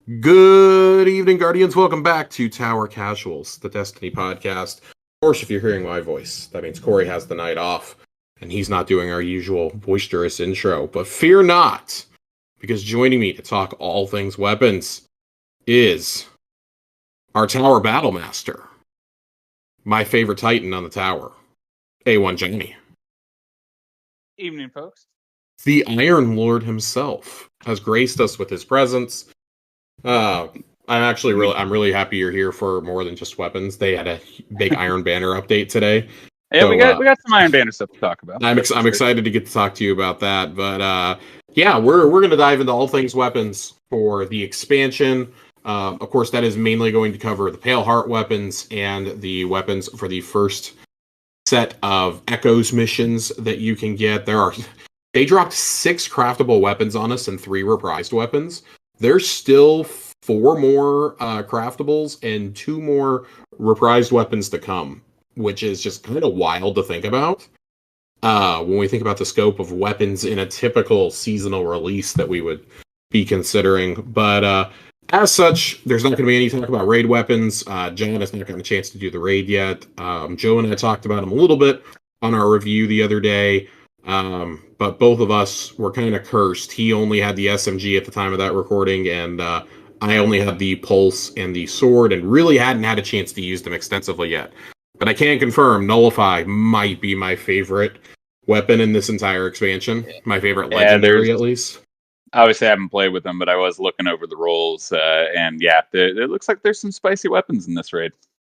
Good evening, Guardians. Welcome back to Tower Casuals, the Destiny podcast. Of course, if you're hearing my voice, that means Corey has the night off, and he's not doing our usual boisterous intro. But fear not, because joining me to talk all things weapons is our Tower Battlemaster, my favorite Titan on the tower, A1Johnnny. Evening, folks. The Iron Lord himself has graced us with his presence. I'm really happy you're here for more than just weapons. They had a big Iron Banner update today. Yeah, so, we got some Iron Banner stuff to talk about. I'm excited to get to talk to you about that. But yeah, we're gonna dive into all things weapons for the expansion. Of course, that is mainly going to cover the Pale Heart weapons and the weapons for the first set of Echoes missions that you can get. They dropped 6 craftable weapons on us and 3 reprised weapons. There's still 4 more craftables and 2 more reprised weapons to come, which is just kind of wild to think about. When we think about the scope of weapons in a typical seasonal release that we would be considering. But as such, there's not going to be any talk about raid weapons. John has not gotten a chance to do the raid yet. Joe and I talked about him a little bit on our review the other day. But both of us were kind of cursed. He only had the SMG at the time of that recording, and I only had the Pulse and the Sword, and really hadn't had a chance to use them extensively yet. But I can confirm, Nullify might be my favorite weapon in this entire expansion. My favorite legendary, at least. Obviously, I haven't played with them, but I was looking over the rolls, and yeah, it looks like there's some spicy weapons in this raid.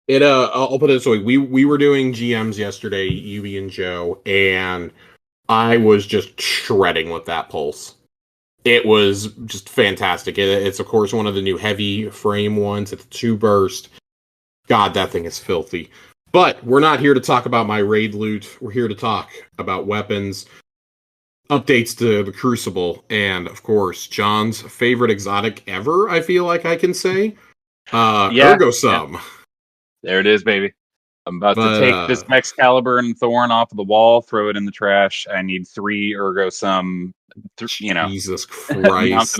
I'll put it this way: we were doing GMs yesterday, Yubi and Joe, and I was just shredding with that Pulse. It was just fantastic. It's, of course, one of the new heavy frame ones. It's a 2-burst. God, that thing is filthy. But we're not here to talk about my raid loot. We're here to talk about weapons, updates to the Crucible, and, of course, John's favorite exotic ever, I feel like I can say. Ergo Sum. Yeah. There it is, baby. I'm about to take this Excalibur and Thorn off of the wall, throw it in the trash. I need 3 Ergo Sum, Jesus Christ.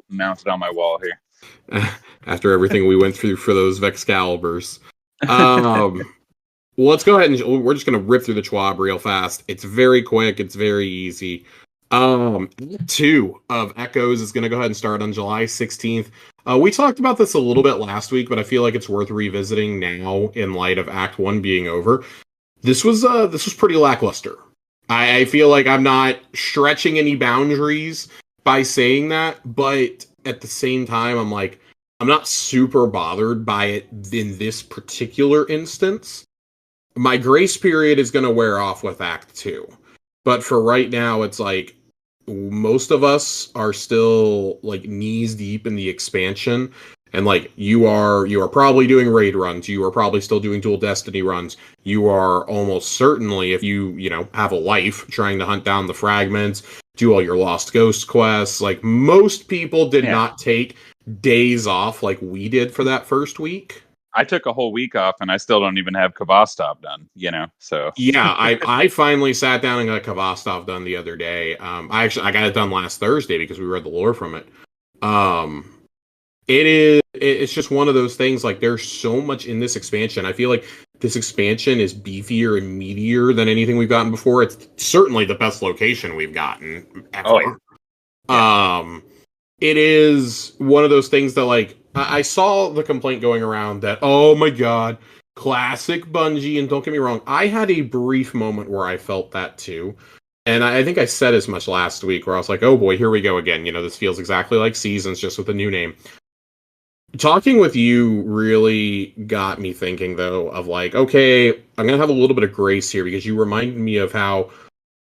mounted on my wall here. After everything we went through for those Excaliburs. Well, let's go ahead and we're just going to rip through the Schwab real fast. It's very quick. It's very easy. 2 of Echoes is going to go ahead and start on July 16th. We talked about this a little bit last week, but I feel like it's worth revisiting now in light of Act 1 being over. This was pretty lackluster. I feel like I'm not stretching any boundaries by saying that, but at the same time, I'm not super bothered by it in this particular instance. My grace period is going to wear off with Act 2. But for right now, it's like most of us are still like knees deep in the expansion. And like you are probably doing raid runs. You are probably still doing dual destiny runs. You are almost certainly, if you have a life, trying to hunt down the fragments, do all your lost ghost quests. Like most people did not take days off like we did for that first week. I took a whole week off, and I still don't even have Kvostov done, so. Yeah, I finally sat down and got Kvostov done the other day. I got it done last Thursday because we read the lore from it. It's just one of those things, like, there's so much in this expansion. I feel like this expansion is beefier and meatier than anything we've gotten before. It's certainly the best location we've gotten ever. Oh, yeah. It is one of those things that, like, I saw the complaint going around that, oh my god, classic Bungie, and don't get me wrong, I had a brief moment where I felt that too. And I think I said as much last week, where I was like, oh boy, here we go again. This feels exactly like Seasons, just with a new name. Talking with you really got me thinking, though, of like, okay, I'm going to have a little bit of grace here, because you reminded me of how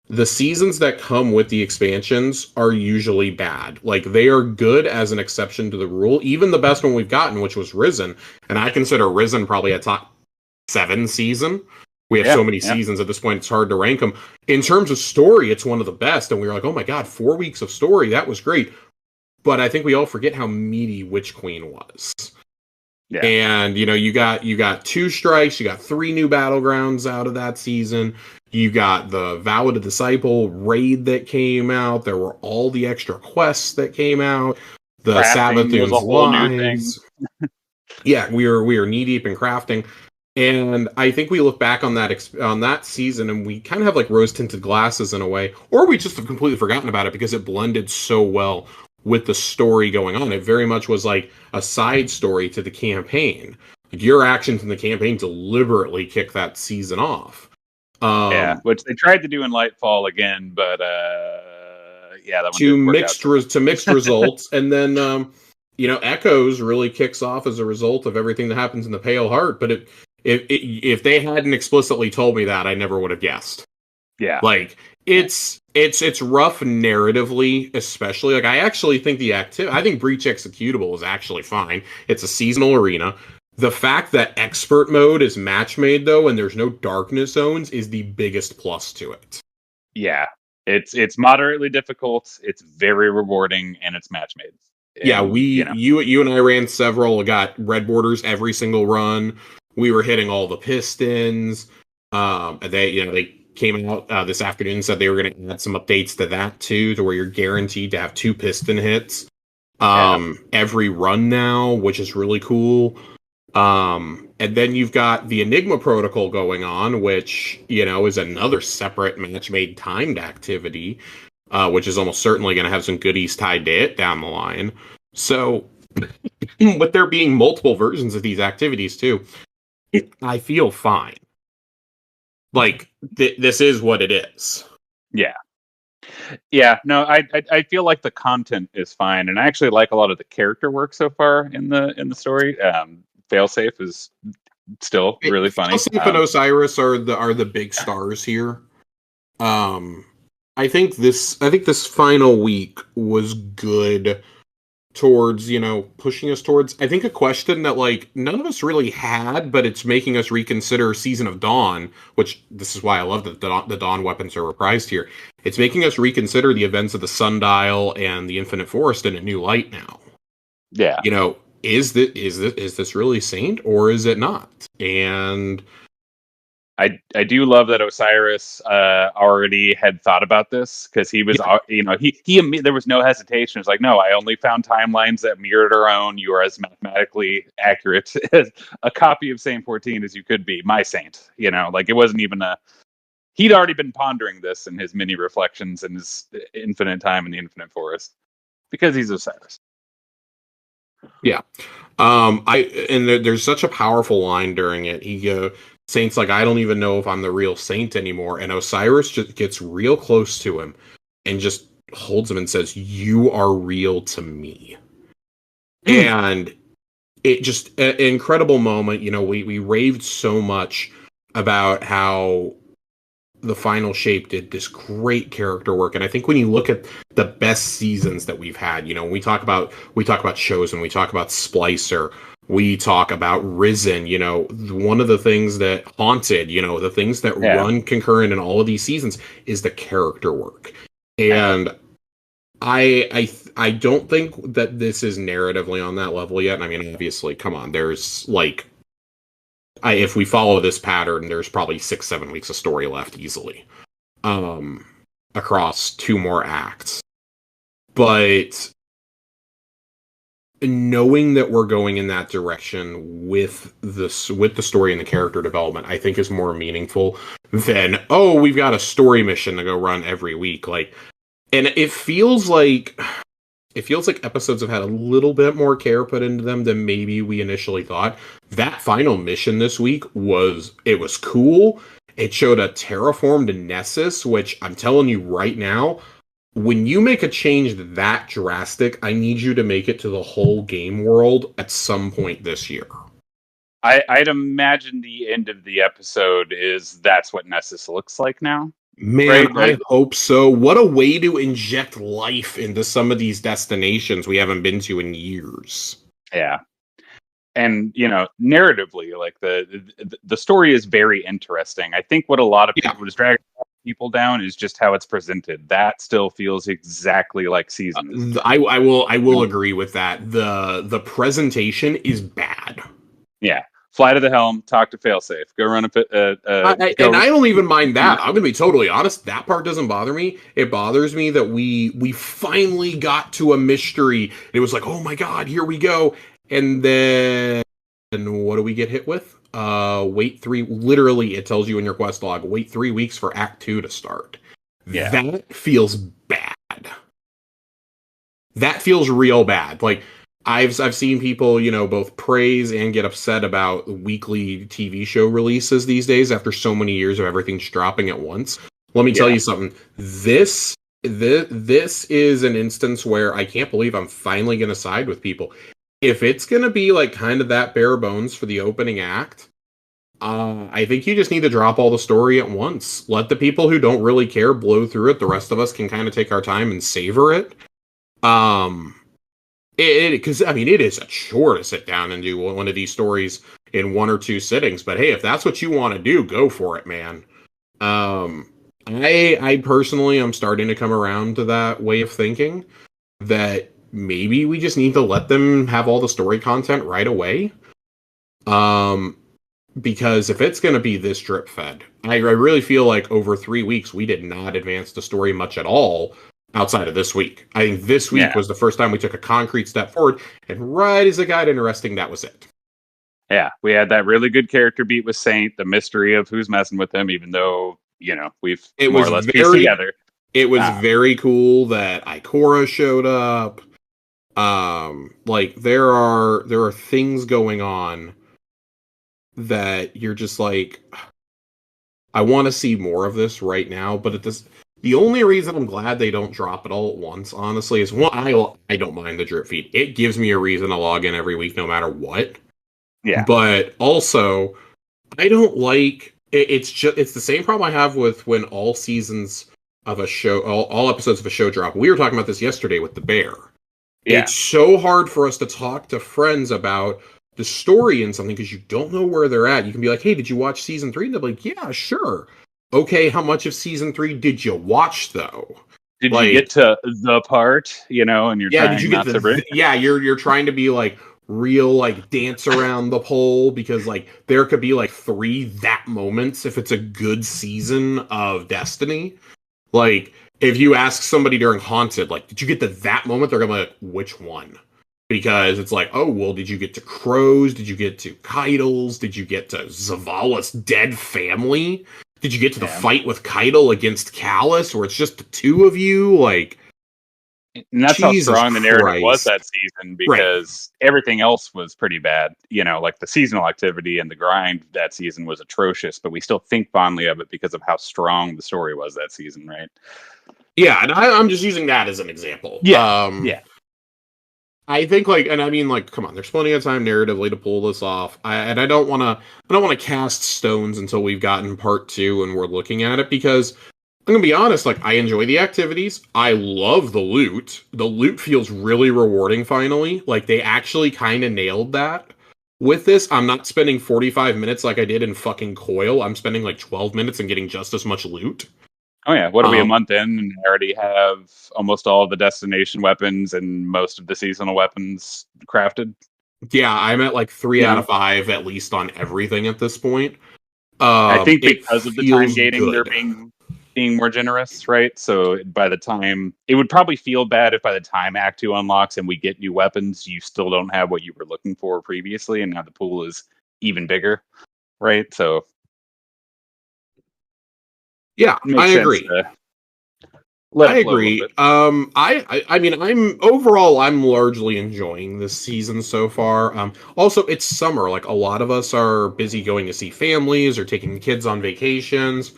the seasons that come with the expansions are usually bad. Like, they are good as an exception to the rule. Even the best one we've gotten, which was Risen, and I consider Risen probably a top 7 season. We have so many seasons at this point, it's hard to rank them. In terms of story, it's one of the best, and we were like, oh my god, 4 weeks of story, that was great. But I think we all forget how meaty Witch Queen was. Yeah. And, you got 2 strikes, you got 3 new battlegrounds out of that season. You got the Vow of the Disciple raid that came out. There were all the extra quests that came out. the Crafting was a Sabathoon's whole new thing. lies. Yeah, we are knee deep in crafting. And I think we look back on that season, and we kind of have like rose tinted glasses in a way, or we just have completely forgotten about it because it blended so well with the story going on. It very much was like a side story to the campaign. Like your actions in the campaign deliberately kick that season off. Yeah, which they tried to do in Lightfall again, but yeah, that one to didn't work out. mixed results, and then Echoes really kicks off as a result of everything that happens in the Pale Heart. But if they hadn't explicitly told me that, I never would have guessed. Yeah, like it's rough narratively, especially. Like I actually think I think Breach Executable is actually fine. It's a seasonal arena. The fact that expert mode is match made though, and there's no darkness zones, is the biggest plus to it. Yeah, it's moderately difficult. It's very rewarding, and it's match made. Yeah, you and I ran several. Got red borders every single run. We were hitting all the pistons. They came out this afternoon and said they were going to add some updates to that too, to where you're guaranteed to have 2 piston hits every run now, which is really cool. And then you've got the Enigma protocol going on, which is another separate match-made timed activity, which is almost certainly going to have some goodies tied to it down the line. So, with there being multiple versions of these activities too, I feel fine. Like this is what it is. Yeah. No, I feel like the content is fine, and I actually like a lot of the character work so far in the story. Failsafe is still really funny. Failsafe and Osiris are the big stars here. I think this final week was good towards pushing us towards, I think, a question that like none of us really had, but it's making us reconsider Season of Dawn, which this is why I love that the Dawn weapons are reprised here. It's making us reconsider the events of the Sundial and the Infinite Forest in a new light now. Yeah. Is this really Saint or is it not? And I do love that Osiris already had thought about this, because he was, he there was no hesitation. It's like, no, I only found timelines that mirrored our own. You are as mathematically accurate as a copy of Saint 14 as you could be. My Saint, like it wasn't even he'd already been pondering this in his mini reflections and his infinite time in the Infinite Forest, because he's Osiris. Yeah. There's such a powerful line during it. Saint's like, I don't even know if I'm the real Saint anymore. And Osiris just gets real close to him and just holds him and says, you are real to me. And it just an incredible moment. We raved so much about how the final shape did this great character work. And I think when you look at the best seasons that we've had, we talk about Chosen, we talk about Splicer, we talk about Risen, one of the things that Haunted, the things that run concurrent in all of these seasons is the character work. And I don't think that this is narratively on that level yet. I mean, obviously, come on, there's like, if we follow this pattern, there's probably 6-7 weeks of story left easily, across 2 more acts. But knowing that we're going in that direction with the story and the character development, I think is more meaningful than, we've got a story mission to go run every week. Like, and it feels like episodes have had a little bit more care put into them than maybe we initially thought. That final mission this week was cool. It showed a terraformed Nessus, which I'm telling you right now, when you make a change that drastic, I need you to make it to the whole game world at some point this year. I'd imagine the end of the episode that's what Nessus looks like now. Man, right? I hope so. What a way to inject life into some of these destinations we haven't been to in years. Yeah. And, narratively, like the story is very interesting. I think what a lot of people was dragging people down is just how it's presented. That still feels exactly like Seasons. I will agree with that. The presentation is bad. Yeah. fly to the helm, talk to failsafe, go run And I don't even mind that. I'm gonna be totally honest. That part doesn't bother me. It bothers me that we finally got to a mystery. It was like, oh my god, here we go. And then what do we get hit with? Wait 3. Literally, it tells you in your quest log, wait 3 weeks for Act 2 to start. Yeah. That feels bad. That feels real bad. Like I've seen people, both praise and get upset about weekly TV show releases these days after so many years of everything's dropping at once. Let me tell you something. This is an instance where I can't believe I'm finally going to side with people. If it's going to be like kind of that bare bones for the opening act, I think you just need to drop all the story at once. Let the people who don't really care blow through it. The rest of us can kind of take our time and savor it. Because it is a chore to sit down and do one of these stories in 1 or 2 sittings. But hey, if that's what you want to do, go for it, man. I personally am starting to come around to that way of thinking that maybe we just need to let them have all the story content right away. Because if it's going to be this drip fed, I really feel like over 3 weeks we did not advance the story much at all. Outside of this week. I think this week was the first time we took a concrete step forward, and right as it got interesting, that was it. Yeah, we had that really good character beat with Saint, the mystery of who's messing with him, even though, we've more or less pieced together. It was very cool that Ikora showed up. There are things going on that you're just like, I want to see more of this right now, but the only reason I'm glad they don't drop it all at once, honestly, is one, I don't mind the drip feed. It gives me a reason to log in every week, no matter what. Yeah. But also, I don't like it's the same problem I have with when all seasons of a show, all episodes of a show drop. We were talking about this yesterday with The Bear. Yeah. It's so hard for us to talk to friends about the story in something because you don't know where they're at. You can be like, hey, did you watch season 3? And they're like, yeah, sure. Okay, how much of season 3 did you watch though? Did you get to the part, and you're trying not to you're trying to be like real like dance around the pole because like there could be like 3 that moments if it's a good season of Destiny. Like if you ask somebody during Haunted, like, did you get to that moment? They're gonna be like, which one? Because it's like, oh, well, did you get to Crows? Did you get to Keitles? Did you get to Zavala's dead family? Did you get to the fight with Keitel against Callus, where it's just the 2 of you? Like, and that's Jesus how strong the narrative was that season, because everything else was pretty bad. Like the seasonal activity and the grind that season was atrocious, but we still think fondly of it because of how strong the story was that season, right? Yeah, and I'm just using that as an example. Yeah. I think come on, there's plenty of time narratively to pull this off. I don't want to cast stones until we've gotten part 2 and we're looking at it, because I'm going to be honest, I enjoy the activities. I love the loot. The loot feels really rewarding finally. They actually kind of nailed that. With this, I'm not spending 45 minutes like I did in fucking Coil. I'm spending 12 minutes and getting just as much loot. Oh yeah, what are we, a month in, and I already have almost all of the destination weapons and most of the seasonal weapons crafted? Yeah, I'm at 3 out of 5 at least on everything at this point. I think because of the time gating, they're being more generous, right? So by the time, it would probably feel bad if by the time Act 2 unlocks and we get new weapons, you still don't have what you were looking for previously, and now the pool is even bigger, right? So yeah, I agree. I agree. I'm largely enjoying this season so far. Also, it's summer. A lot of us are busy going to see families or taking kids on vacations.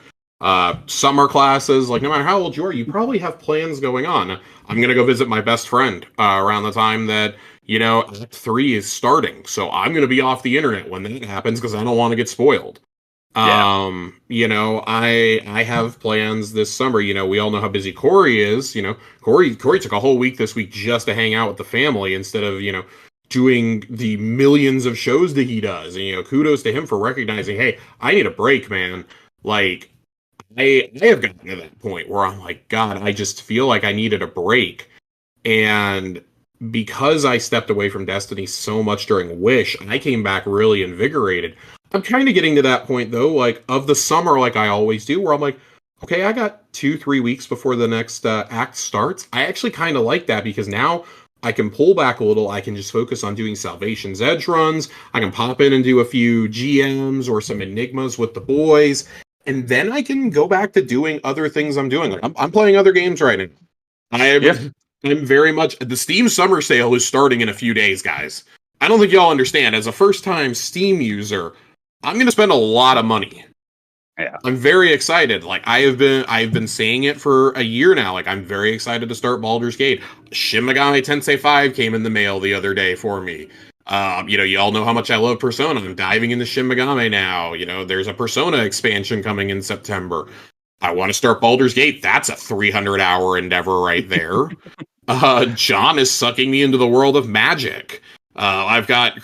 Summer classes. No matter how old you are, you probably have plans going on. I'm gonna go visit my best friend around the time that Act 3 is starting. So I'm gonna be off the internet when that happens because I don't want to get spoiled. I have plans this summer. We all know how busy Corey is. Corey took a whole week this week just to hang out with the family instead of, doing the millions of shows that he does. And, kudos to him for recognizing, hey, I need a break, man. I have gotten to that point where I'm like, God, I just feel like I needed a break. And because I stepped away from Destiny so much during Wish, I came back really invigorated. I'm kind of getting to that point though, like of the summer, like I always do, where I'm like, okay, I got 2-3 weeks before the next act starts. I actually kind of like that because now I can pull back a little. I can just focus on doing Salvation's Edge runs. I can pop in and do a few GMs or some Enigmas with the boys. And then I can go back to doing other things I'm doing. Like I'm playing other games right now. I'm very much the Steam summer sale is starting in a few days, guys. I don't think y'all understand. As a first-time Steam user, I'm going to spend a lot of money. Yeah. I'm very excited. Like I've been saying it for a year now. Like I'm very excited to start Baldur's Gate. Shin Megami Tensei 5 came in the mail the other day for me. Y'all know how much I love Persona. I'm diving into Shin Megami now. There's a Persona expansion coming in September. I want to start Baldur's Gate. That's a 300-hour endeavor right there. John is sucking me into the world of Magic. I've got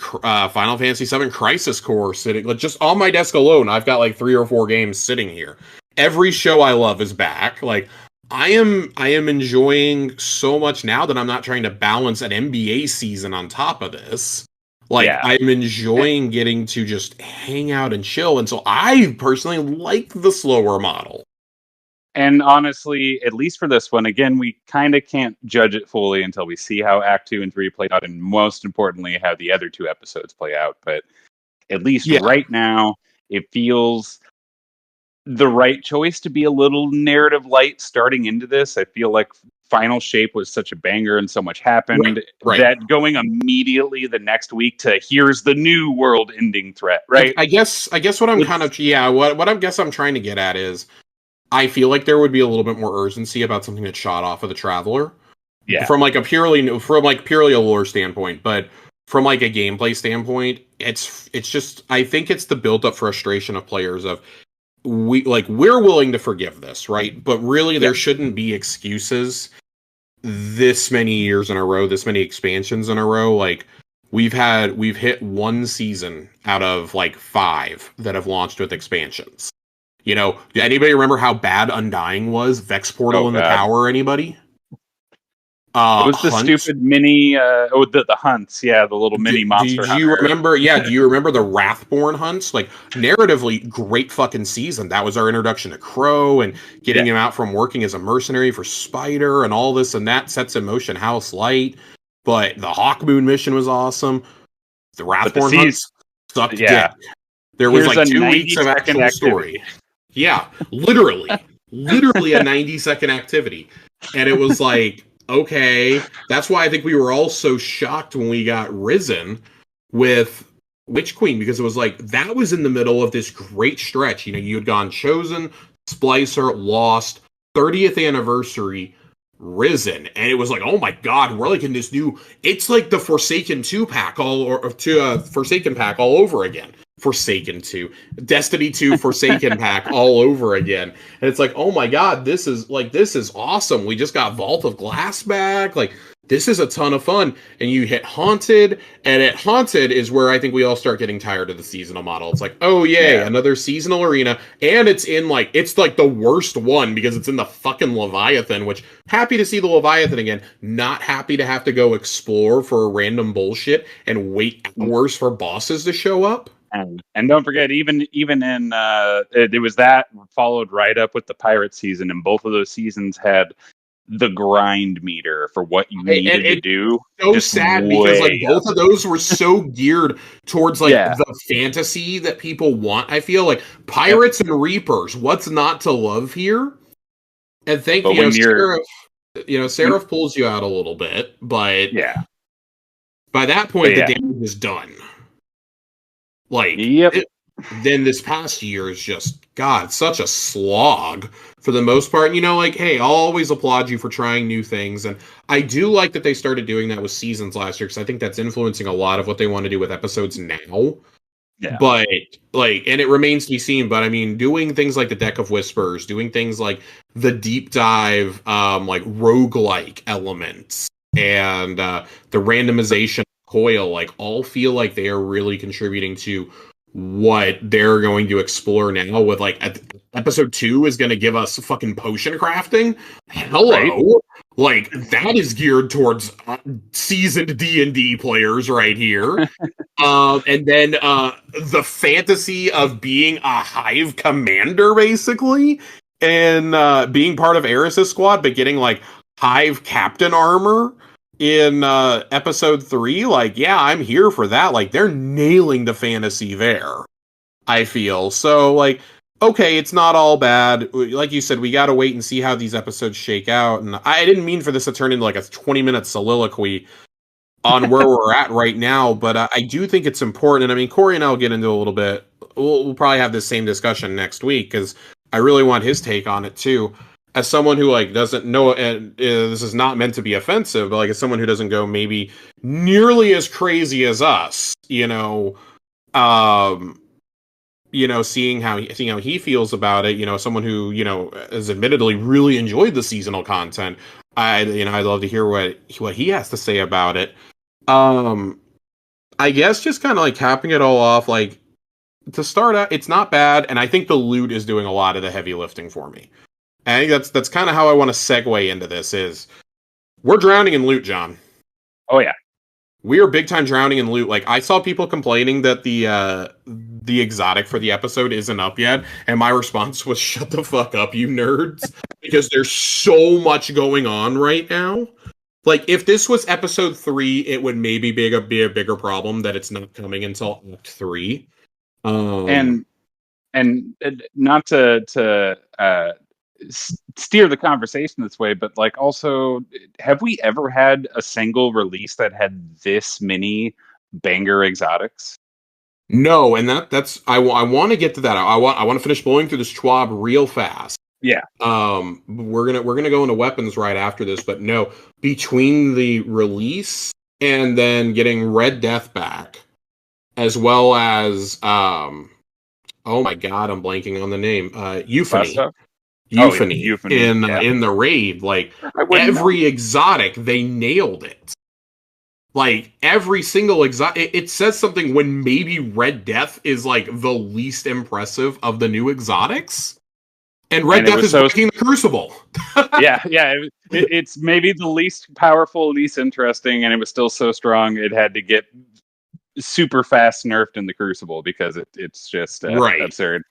Final Fantasy VII Crisis Core sitting, just on my desk alone. I've got like 3 or 4 games sitting here. Every show I love is back. Like I am enjoying so much now that I'm not trying to balance an NBA season on top of this. Like I'm enjoying getting to just hang out and chill. And so I personally like the slower model. And honestly, at least for this one, again, we kind of can't judge it fully until we see how Act 2 and 3 play out, and most importantly, how the other 2 episodes play out. But at least right now, it feels the right choice to be a little narrative light starting into this. I feel like Final Shape was such a banger and so much happened that going immediately the next week to here's the new world-ending threat, right? I guess what I'm what I guess I'm trying to get at is I feel like there would be a little bit more urgency about something that shot off of the Traveler. Yeah. From purely a lore standpoint, but from like a gameplay standpoint, it's just I think it's the built up frustration of players of we're willing to forgive this, right? But really there shouldn't be excuses this many years in a row, this many expansions in a row. Like we've hit 1 season out of like 5 that have launched with expansions. Anybody remember how bad Undying was? Vex Portal in the Tower, anybody? It was the stupid mini, the hunts, the little mini monster hunter. Do you remember the Wrathborn hunts? Like, narratively, great fucking season. That was our introduction to Crow and getting him out from working as a mercenary for Spider and all this, and that sets in motion House Light. But the Hawkmoon mission was awesome. The Wrathborn hunts sucked dick. There was like 2 weeks of actual story. Yeah, literally a 90-second activity. And it was like, okay, that's why I think we were all so shocked when we got Risen with Witch Queen, because it was like, that was in the middle of this great stretch. You had gone Chosen, Splicer, Lost, 30th Anniversary, Risen, and it was like, oh my god, we're like in this new, it's like the Forsaken 2 pack Forsaken pack all over again. Forsaken 2, Destiny 2 Forsaken pack all over again. And it's like, oh my god, this is awesome. We just got Vault of Glass back. Like, this is a ton of fun. And you hit Haunted, and at Haunted is where I think we all start getting tired of the seasonal model. It's like, oh yay, another seasonal arena, and it's like the worst one because it's in the fucking Leviathan, which happy to see the Leviathan again, not happy to have to go explore for random bullshit and wait hours for bosses to show up. And don't forget, even in it was that followed right up with the Pirate season, and both of those seasons had the grind meter for what you needed to do. So sad because like both of those were so geared towards like the fantasy that people want. I feel like Pirates and Reapers. What's not to love here? And thank you, Seraph pulls you out a little bit, but by that point the damage is done. Like, then this past year is just, God, such a slog for the most part. Hey, I'll always applaud you for trying new things. And I do like that they started doing that with seasons last year, because I think that's influencing a lot of what they want to do with episodes now. Yeah. But, and it remains to be seen, but I mean, doing things like the Deck of Whispers, doing things like the deep dive, roguelike elements, and the randomization Coil, all feel like they are really contributing to what they're going to explore now with episode 2 is going to give us fucking potion crafting. Hello. Like, that is geared towards seasoned D&D players right here. And then the fantasy of being a hive commander, basically, and being part of Eris's squad, but getting like hive captain armor in episode 3. Like, yeah, I'm here for that. Like, they're nailing the fantasy there, I feel. So, like, okay, it's not all bad. Like you said, we got to wait and see how these episodes shake out. And I didn't mean for this to turn into like a 20-minute soliloquy on where we're at right now, but I do think it's important. And I mean, Corey and I'll get into a little bit. We'll probably have this same discussion next week because I really want his take on it too. As someone who like doesn't know, and this is not meant to be offensive, but like as someone who doesn't go maybe nearly as crazy as us, um, seeing how he feels about it, someone who has admittedly really enjoyed the seasonal content. I'd love to hear what he has to say about it. I guess just kind of like capping it all off, like to start out, it's not bad, and I think the loot is doing a lot of the heavy lifting for me. And I think that's kind of how I want to segue into this is we're drowning in loot, John. Oh yeah. We are big time drowning in loot. Like I saw people complaining that the exotic for the episode isn't up yet, and my response was shut the fuck up, you nerds, because there's so much going on right now. Like, if this was episode 3, it would maybe be a bigger problem that it's not coming until Act 3. And not to steer the conversation this way, but like also, have we ever had a single release that had this many banger exotics? No, and that's I want to get to that. I want to finish blowing through this Schwab real fast. Yeah. We're gonna go into weapons right after this, but no, between the release and then getting Red Death back, as well as oh my god, I'm blanking on the name. Euphony. Euphony in the raid. Like every exotic, they nailed it. Like every single exotic, it says something when maybe Red Death is like the least impressive of the new exotics. And Red Death is breaking the Crucible. yeah. It's maybe the least powerful, least interesting, and it was still so strong it had to get super fast nerfed in the Crucible because it's just absurd.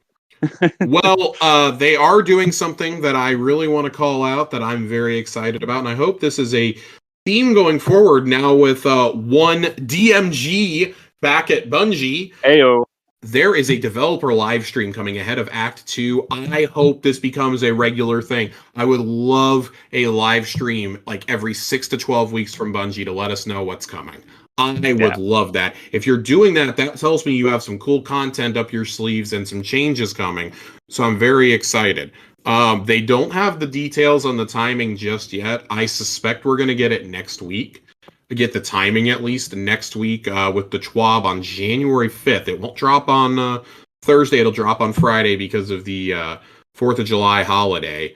Well, they are doing something that I really want to call out that I'm very excited about, and I hope this is a theme going forward now with one DMG back at Bungie. Ayo. There is a developer live stream coming ahead of Act 2. I hope this becomes a regular thing. I would love a live stream like every 6 to 12 weeks from Bungie to let us know what's coming. I would love that. If you're doing that, that tells me you have some cool content up your sleeves and some changes coming. So I'm very excited. They don't have the details on the timing just yet. I suspect we're going to get it next week. Get the timing at least next week with the Schwab on January 5th. It won't drop on Thursday. It'll drop on Friday because of the 4th of July holiday,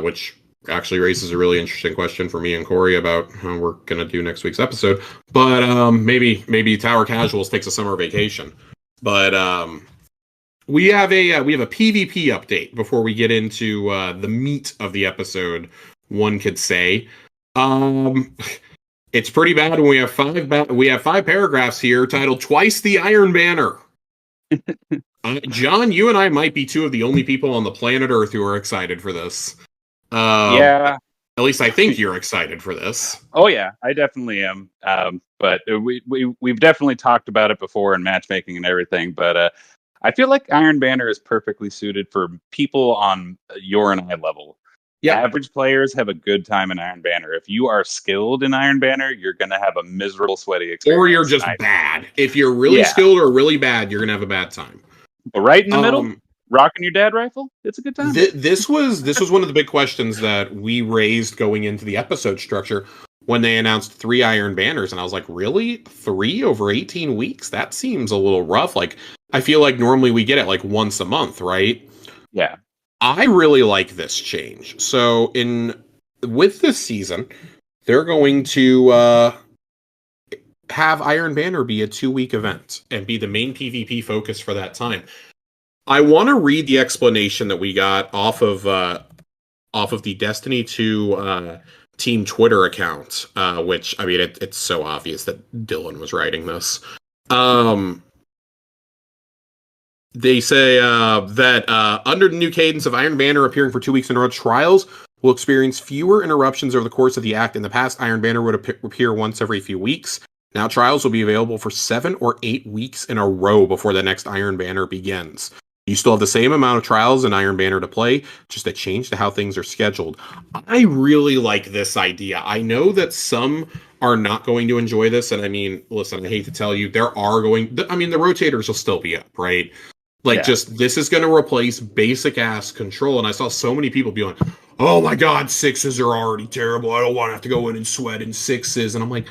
which actually raises a really interesting question for me and Corey about how we're going to do next week's episode. But maybe Tower Casuals takes a summer vacation. But we have a PvP update before we get into the meat of the episode, one could say. It's pretty bad when we have five paragraphs here titled "Twice the Iron Banner." John, you and I might be two of the only people on the planet Earth who are excited for this. At least I think you're excited for this. Oh yeah, I definitely am. But we've definitely talked about it before in matchmaking and everything. But I feel like Iron Banner is perfectly suited for people on your and I level. Yeah. Average players have a good time in Iron Banner. If you are skilled in Iron Banner, you're going to have a miserable, sweaty experience. Or you're just bad. If you're really skilled or really bad, you're going to have a bad time. But right in the middle, rocking your dad rifle, it's a good time. This was one of the big questions that we raised going into the episode structure when they announced 3 Iron Banners. And I was like, really? 3 over 18 weeks? That seems a little rough. Like, I feel like normally we get it like once a month, right? Yeah. I really like this change. So with this season, they're going to have Iron Banner be a 2-week event and be the main PvP focus for that time. I want to read the explanation that we got off of the Destiny 2 team Twitter account, which, I mean, it's so obvious that Dylan was writing this. They say that under the new cadence of Iron Banner appearing for 2 weeks in a row, trials will experience fewer interruptions over the course of the act. In the past, Iron Banner would appear once every few weeks. Now, trials will be available for 7 or 8 weeks in a row before the next Iron Banner begins. You still have the same amount of trials in Iron Banner to play, just a change to how things are scheduled. I really like this idea. I know that some are not going to enjoy this, and I mean, listen, I hate to tell you, the rotators will still be up, right? Like, just, this is going to replace basic ass control, and I saw so many people be like, oh my god, 6s are already terrible, I don't want to have to go in and sweat in 6s, and I'm like,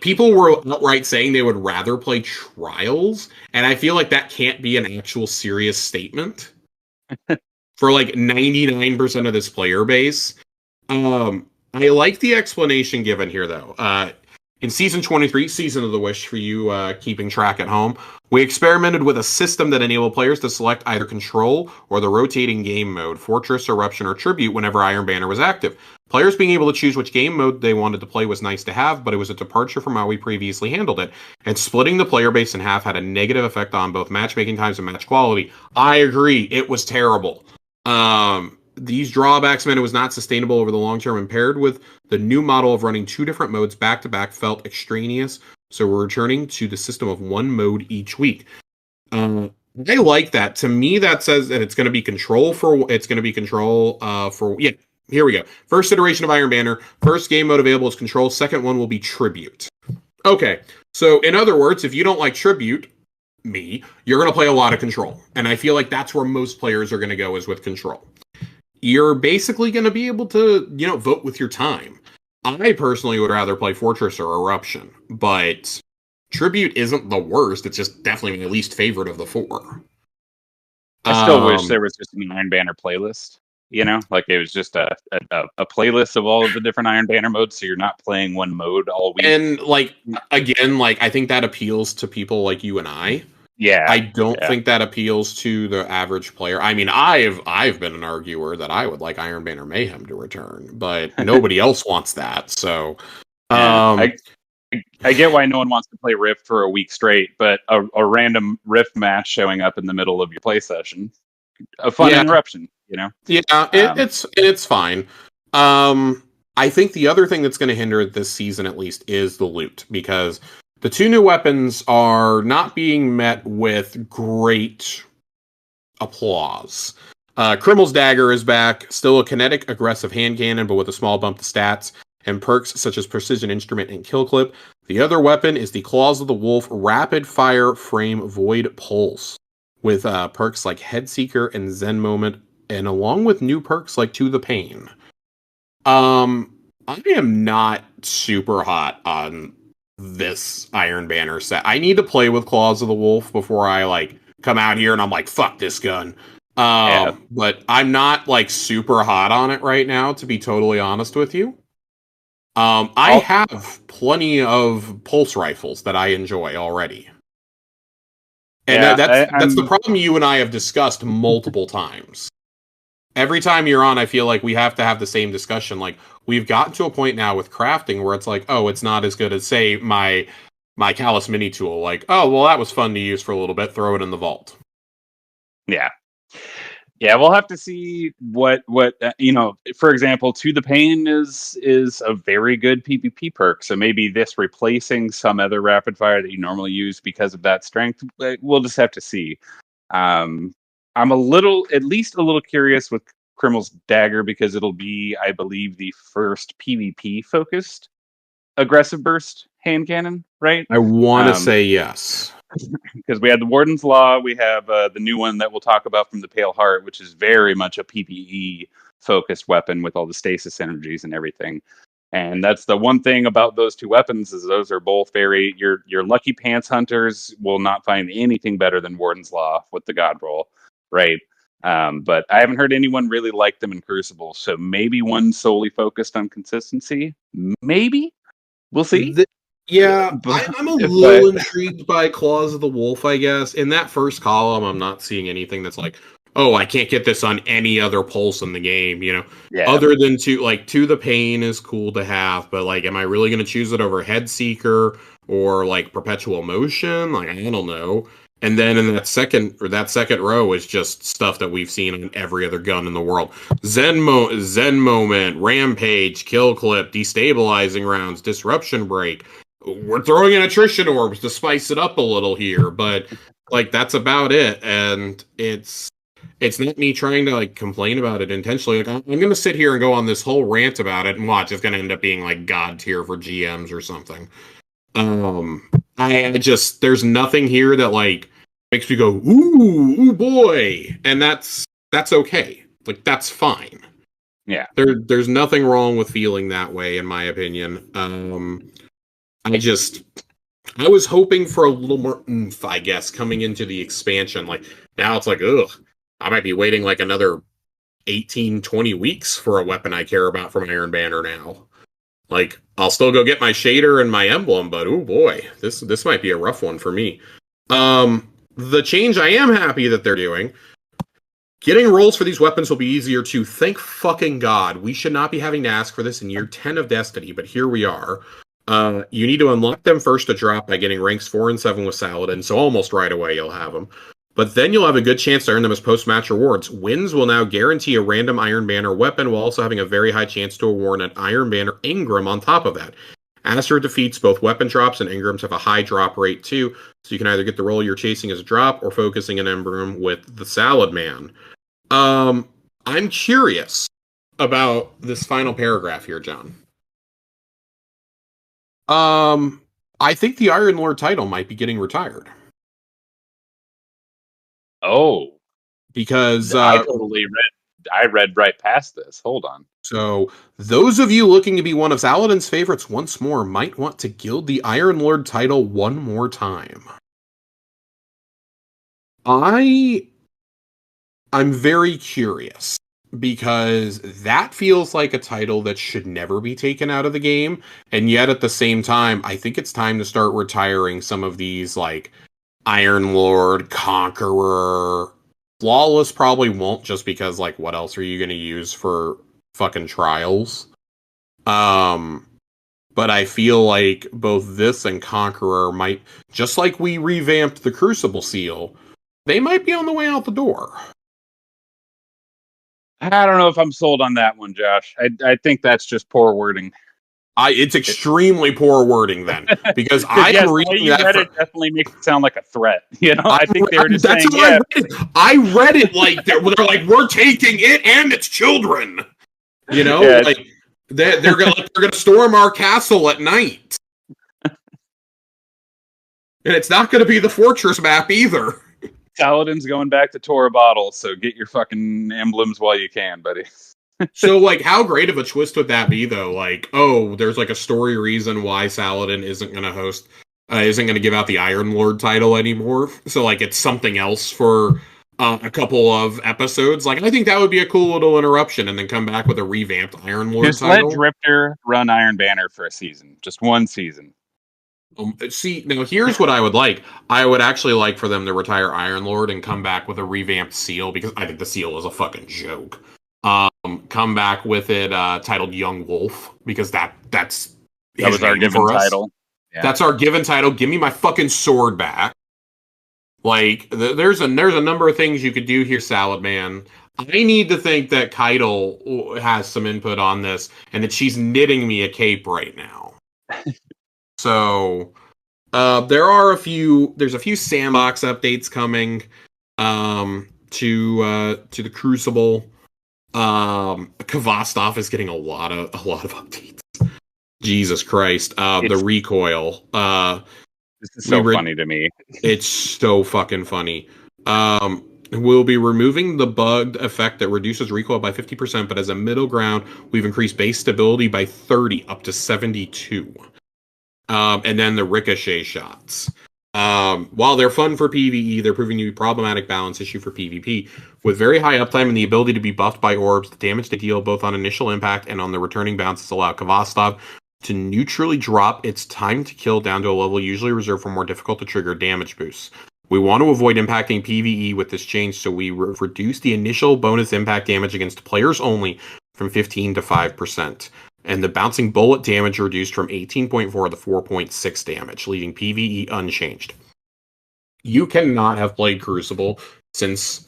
people were outright saying they would rather play trials, and I feel like that can't be an actual serious statement for like 99% of this player base. I like the explanation given here, though. In Season 23, Season of the Wish, for you keeping track at home, we experimented with a system that enabled players to select either Control or the rotating game mode, Fortress, Eruption, or Tribute whenever Iron Banner was active. Players being able to choose which game mode they wanted to play was nice to have, but it was a departure from how we previously handled it. And splitting the player base in half had a negative effect on both matchmaking times and match quality. I agree, it was terrible. These drawbacks meant it was not sustainable over the long term, and paired with the new model of running 2 different modes back to back felt extraneous, so we're returning to the system of 1 mode each week. I like that. To me, that says that it's going to be control for, here we go. First iteration of Iron Banner, first game mode available is Control, second one will be Tribute. Okay, so in other words, if you don't like Tribute, you're going to play a lot of Control, and I feel like that's where most players are going to go, is with Control. You're basically going to be able to, vote with your time. I personally would rather play Fortress or Eruption, but Tribute isn't the worst. It's just definitely my least favorite of the 4. I still wish there was just an Iron Banner playlist. Like it was just a playlist of all of the different Iron Banner modes, so you're not playing one mode all week. And again, I think that appeals to people like you and I. Yeah. I don't think that appeals to the average player. I mean, I've been an arguer that I would like Iron Banner Mayhem to return, but nobody else wants that. So, I get why no one wants to play Rift for a week straight, but a random Rift match showing up in the middle of your play session, a fun interruption, Yeah, it's fine. I think the other thing that's going to hinder it this season, at least, is the loot, because the 2 new weapons are not being met with great applause. Krimel's Dagger is back, still a kinetic, aggressive hand cannon, but with a small bump to stats, and perks such as Precision Instrument and Kill Clip. The other weapon is the Claws of the Wolf Rapid Fire Frame Void Pulse, with perks like Head Seeker and Zen Moment, and along with new perks like To the Pain. I am not super hot on this Iron Banner set. I need to play with Claws of the Wolf before I come out here and I'm like, fuck this gun. But I'm not super hot on it right now, to be totally honest with you. I have plenty of pulse rifles that I enjoy already. And that's the problem you and I have discussed multiple times. Every time you're on, I feel like we have to have the same discussion. We've gotten to a point now with crafting where it's it's not as good as, say, my Callus mini tool. Oh, well, that was fun to use for a little bit. Throw it in the vault. Yeah. Yeah, we'll have to see what for example, To the Pain is a very good PvP perk. So maybe this replacing some other rapid fire that you normally use because of that strength. We'll just have to see. I'm at least a little curious with Krimel's Dagger, because it'll be, I believe, the first PvP focused aggressive burst hand cannon, right? I want to say yes. Because we had the Warden's Law, we have the new one that we'll talk about from the Pale Heart, which is very much a PvE focused weapon with all the stasis energies and everything. And that's the one thing about those 2 weapons, is those are both very, your lucky pants hunters will not find anything better than Warden's Law with the God Roll, right? But I haven't heard anyone really like them in Crucible, so maybe one solely focused on consistency. Maybe. We'll see. I'm a little intrigued by Claws of the Wolf, I guess. In that first column, I'm not seeing anything that's oh, I can't get this on any other pulse in the game, Yeah. other than to the pain is cool to have, but like, am I really going to choose it over Head Seeker or like Perpetual Motion? Like, I don't know. And then in that second row is just stuff that we've seen on every other gun in the world. Zen Moment, Rampage, Kill Clip, Destabilizing Rounds, Disruption Break. We're throwing in Attrition Orbs to spice it up a little here, but like that's about it. And it's not me trying to like complain about it intentionally. Like, I'm going to sit here and go on this whole rant about it and watch. It's going to end up being like God tier for GMs or something. I just, there's nothing here that like makes me go, ooh boy. And that's okay. Like, that's fine. Yeah. There's nothing wrong with feeling that way, in my opinion. I was hoping for a little more oomph, I guess, coming into the expansion. Like, now it's like, ugh, I might be waiting like another 18, 20 weeks for a weapon I care about from Iron Banner now. Like, I'll still go get my shader and my emblem, but oh boy, this might be a rough one for me. The change I am happy that they're doing, getting rolls for these weapons will be easier too. Thank fucking God. We should not be having to ask for this in year 10 of Destiny, but here we are. You need to unlock them first to drop by getting ranks 4 and 7 with Saladin, so almost right away you'll have them. But then you'll have a good chance to earn them as post-match rewards. Wins will now guarantee a random Iron Banner weapon, while also having a very high chance to award an Iron Banner Engram on top of that. Aster defeats both weapon drops, and Engrams have a high drop rate too, so you can either get the roll you're chasing as a drop, or focusing an Engram with the Salad Man. I'm curious about this final paragraph here, John. I think the Iron Lord title might be getting retired. Oh, because I read right past this. Hold on. So those of you looking to be one of Saladin's favorites once more might want to gild the Iron Lord title one more time. I'm very curious, because that feels like a title that should never be taken out of the game, and yet at the same time, I think it's time to start retiring some of these, like, Iron Lord, Conqueror. Flawless probably won't, just because, like, what else are you going to use for fucking trials? But I feel like both this and Conqueror might, just like we revamped the Crucible seal, they might be on the way out the door. I don't know if I'm sold on that one, Josh. I think that's just poor wording. It's extremely poor wording then, because I'm reading that. It definitely makes it sound like a threat. I think they were just saying, I read it like they're like, we're taking it and its children. Like they're gonna storm our castle at night, and it's not gonna be the fortress map either. Saladin's going back to Tower Battle, so get your fucking emblems while you can, buddy. So, like, how great of a twist would that be, though? Like, oh, there's like a story reason why Saladin isn't going to give out the Iron Lord title anymore. So, like, it's something else for a couple of episodes. Like, I think that would be a cool little interruption, and then come back with a revamped Iron Lord title. Just let Drifter run Iron Banner for a season, just one season. See, now here's what I would like. I would actually like for them to retire Iron Lord and come back with a revamped seal, because I think the seal is a fucking joke. Come back with it titled Young Wolf, because that was our given title. Yeah. That's our given title. Give me my fucking sword back. Like, there's a number of things you could do here, Salad Man. I need to think that Keitel has some input on this, and that she's knitting me a cape right now. So there's a few sandbox updates coming to the Crucible. Kvostov is getting a lot of updates. Jesus Christ. The recoil. This is so funny to me. It's so fucking funny. We'll be removing the bugged effect that reduces recoil by 50%, but as a middle ground, we've increased base stability by 30 up to 72. And then the ricochet shots. While they're fun for PvE, they're proving to be a problematic balance issue for PvP. With very high uptime and the ability to be buffed by orbs, the damage they deal both on initial impact and on the returning bounces allow Kvostov to neutrally drop its time to kill down to a level usually reserved for more difficult to trigger damage boosts. We want to avoid impacting PvE with this change, so we reduce the initial bonus impact damage against players only from 15 to 5%. And the bouncing bullet damage reduced from 18.4 to 4.6 damage, leaving PvE unchanged. You cannot have played Crucible since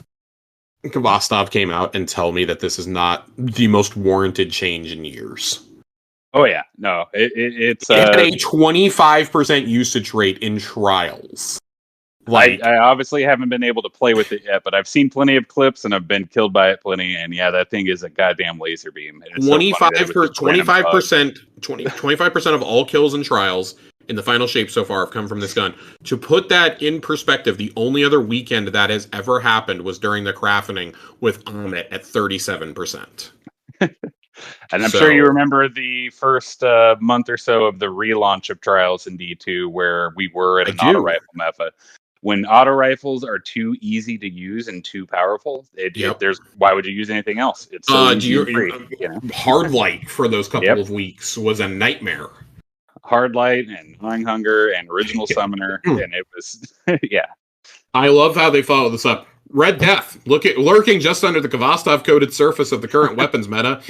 Kvostov came out and tell me that this is not the most warranted change in years. Oh yeah, no, it's it had a 25% usage rate in trials. Like, I obviously haven't been able to play with it yet, but I've seen plenty of clips and I've been killed by it plenty. And yeah, that thing is a goddamn laser beam. 25% of all kills in trials in the final shape so far have come from this gun. To put that in perspective, the only other weekend that has ever happened was during the crafting with Amit at 37%. And I'm sure you remember the first month or so of the relaunch of Trials in D2, where we were at an auto rifle meta. When auto rifles are too easy to use and too powerful, there's why would you use anything else? It's so easy and free. Hard light for those couple of weeks was a nightmare. Hard light and Gnawing Hunger and Original Summoner, and it was I love how they follow this up. Red Death, lurking just under the Kvostov coated surface of the current weapons meta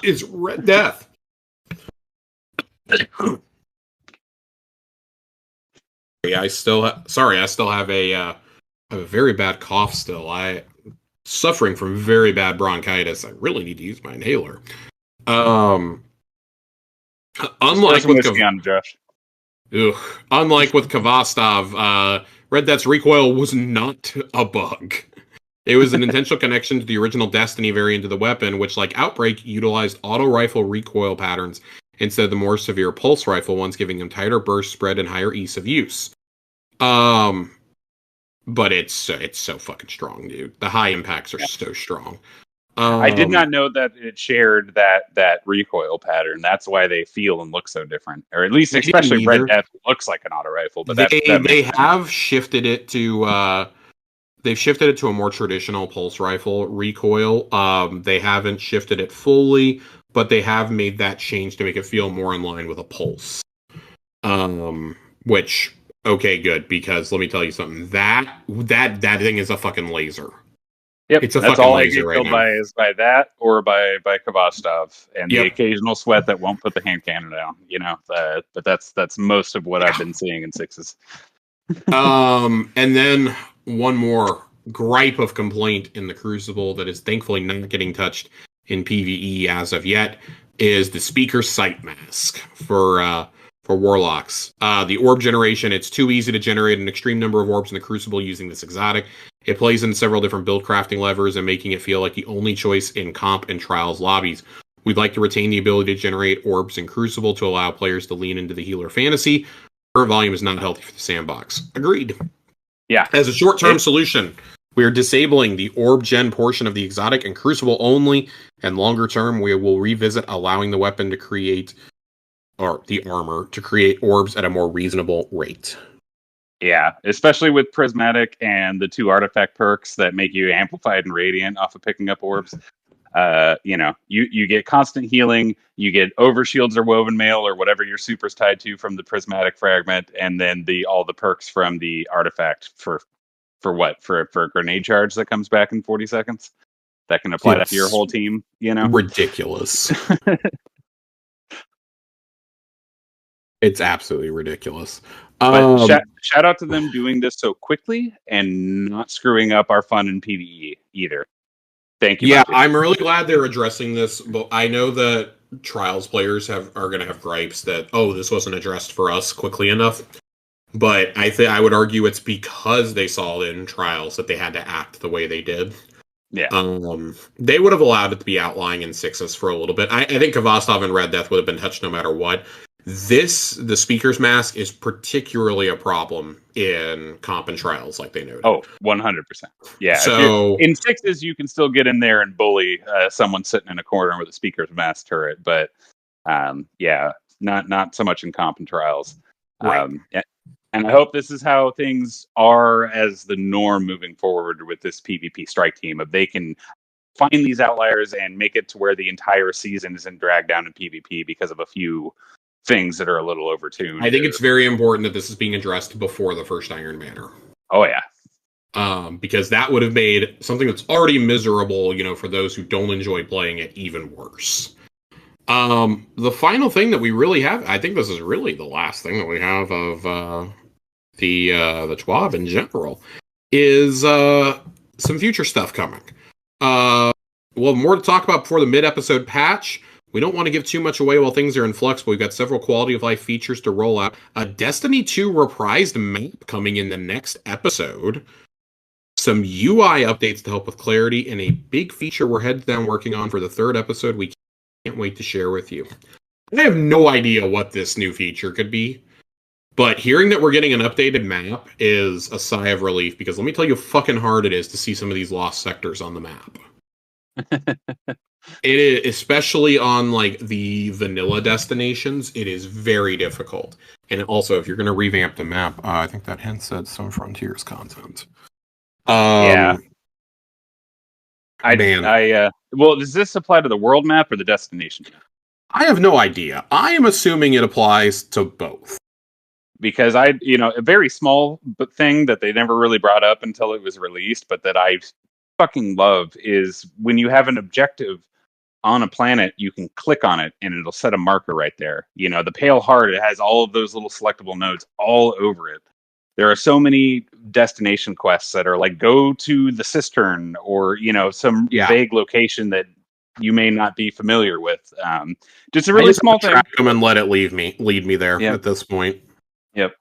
is Red Death. I still have a very bad cough still. I'm suffering from very bad bronchitis. I really need to use my inhaler. Unlike with Kvostov, Red Death's recoil was not a bug. It was an intentional connection to the original Destiny variant of the weapon, which, like Outbreak, utilized auto rifle recoil patterns instead of the more severe pulse rifle ones, giving them tighter burst spread and higher ease of use. But it's so fucking strong, dude. The high impacts are so strong. I did not know that it shared that recoil pattern. That's why they feel and look so different, or at least especially Red Death looks like an auto rifle. But they have shifted it to they've shifted it to a more traditional pulse rifle recoil. They haven't shifted it fully, but they have made that change to make it feel more in line with a pulse. Which okay, good, because let me tell you something. That thing is a fucking laser. Yep, it's a that's fucking all I laser get right killed now. by is by that or by Kvostov and the occasional sweat that won't put the hand cannon down. But that's most of what I've been seeing in sixes. And then one more gripe of complaint in the Crucible that is thankfully not getting touched in PvE as of yet is the speaker sight mask for Warlocks. The orb generation, it's too easy to generate an extreme number of orbs in the Crucible using this exotic. It plays in several different build crafting levers and making it feel like the only choice in comp and trials lobbies. We'd like to retain the ability to generate orbs in Crucible to allow players to lean into the healer fantasy. Current volume is not healthy for the sandbox. Agreed. Yeah. As a short-term solution, we are disabling the orb gen portion of the exotic and Crucible only, and longer term we will revisit allowing the weapon to create, or the armor, to create orbs at a more reasonable rate. Yeah, especially with Prismatic and the 2 artifact perks that make you amplified and radiant off of picking up orbs. You get constant healing, you get overshields or woven mail or whatever your super's tied to from the Prismatic fragment, and then all the perks from the artifact for a grenade charge that comes back in 40 seconds. That can apply to your whole team, Ridiculous. It's absolutely ridiculous. But shout out to them doing this so quickly and not screwing up our fun in PvE either. Thank you. Yeah, I'm really glad they're addressing this, but I know that Trials players are going to have gripes that, this wasn't addressed for us quickly enough. But I would argue it's because they saw it in Trials that they had to act the way they did. Yeah. They would have allowed it to be outlying in sixes for a little bit. I think Kvostov and Red Death would have been touched no matter what. The Speaker's Mask is particularly a problem in comp and trials, like they noted. Oh, 100%. Yeah. So in sixes, you can still get in there and bully someone sitting in a corner with a Speaker's Mask turret, but not so much in comp and trials. Right. And I hope this is how things are as the norm moving forward with this PvP strike team. If they can find these outliers and make it to where the entire season isn't dragged down in PvP because of a few things that are a little overtuned. I think it's very important that this is being addressed before the first Iron Banner. Oh yeah. Because that would have made something that's already miserable, for those who don't enjoy playing it, even worse. The final thing that we really have, I think this is really the last thing that we have of the TWAB in general, is some future stuff coming. Well, more to talk about before the mid-episode patch. We don't want to give too much away while things are in flux, but we've got several quality of life features to roll out. A Destiny 2 reprised map coming in the next episode. Some UI updates to help with clarity, and a big feature we're heads down working on for the third episode we can't wait to share with you. I have no idea what this new feature could be, but hearing that we're getting an updated map is a sigh of relief, because let me tell you how fucking hard it is to see some of these lost sectors on the map. It is, especially on like the vanilla destinations, it is very difficult. And also, if you're going to revamp the map, I think that hint said some Frontiers content. Yeah. Man. Well, does this apply to the world map or the destination map? I have no idea. I am assuming it applies to both. Because a very small thing that they never really brought up until it was released, but that I fucking love is when you have an objective on a planet, you can click on it and it'll set a marker right there. The Pale Heart, it has all of those little selectable nodes all over it. There are so many destination quests that are like, go to the cistern, or, some vague location that you may not be familiar with. Just a really small thing. Track them and let it lead me there at this point. Yep.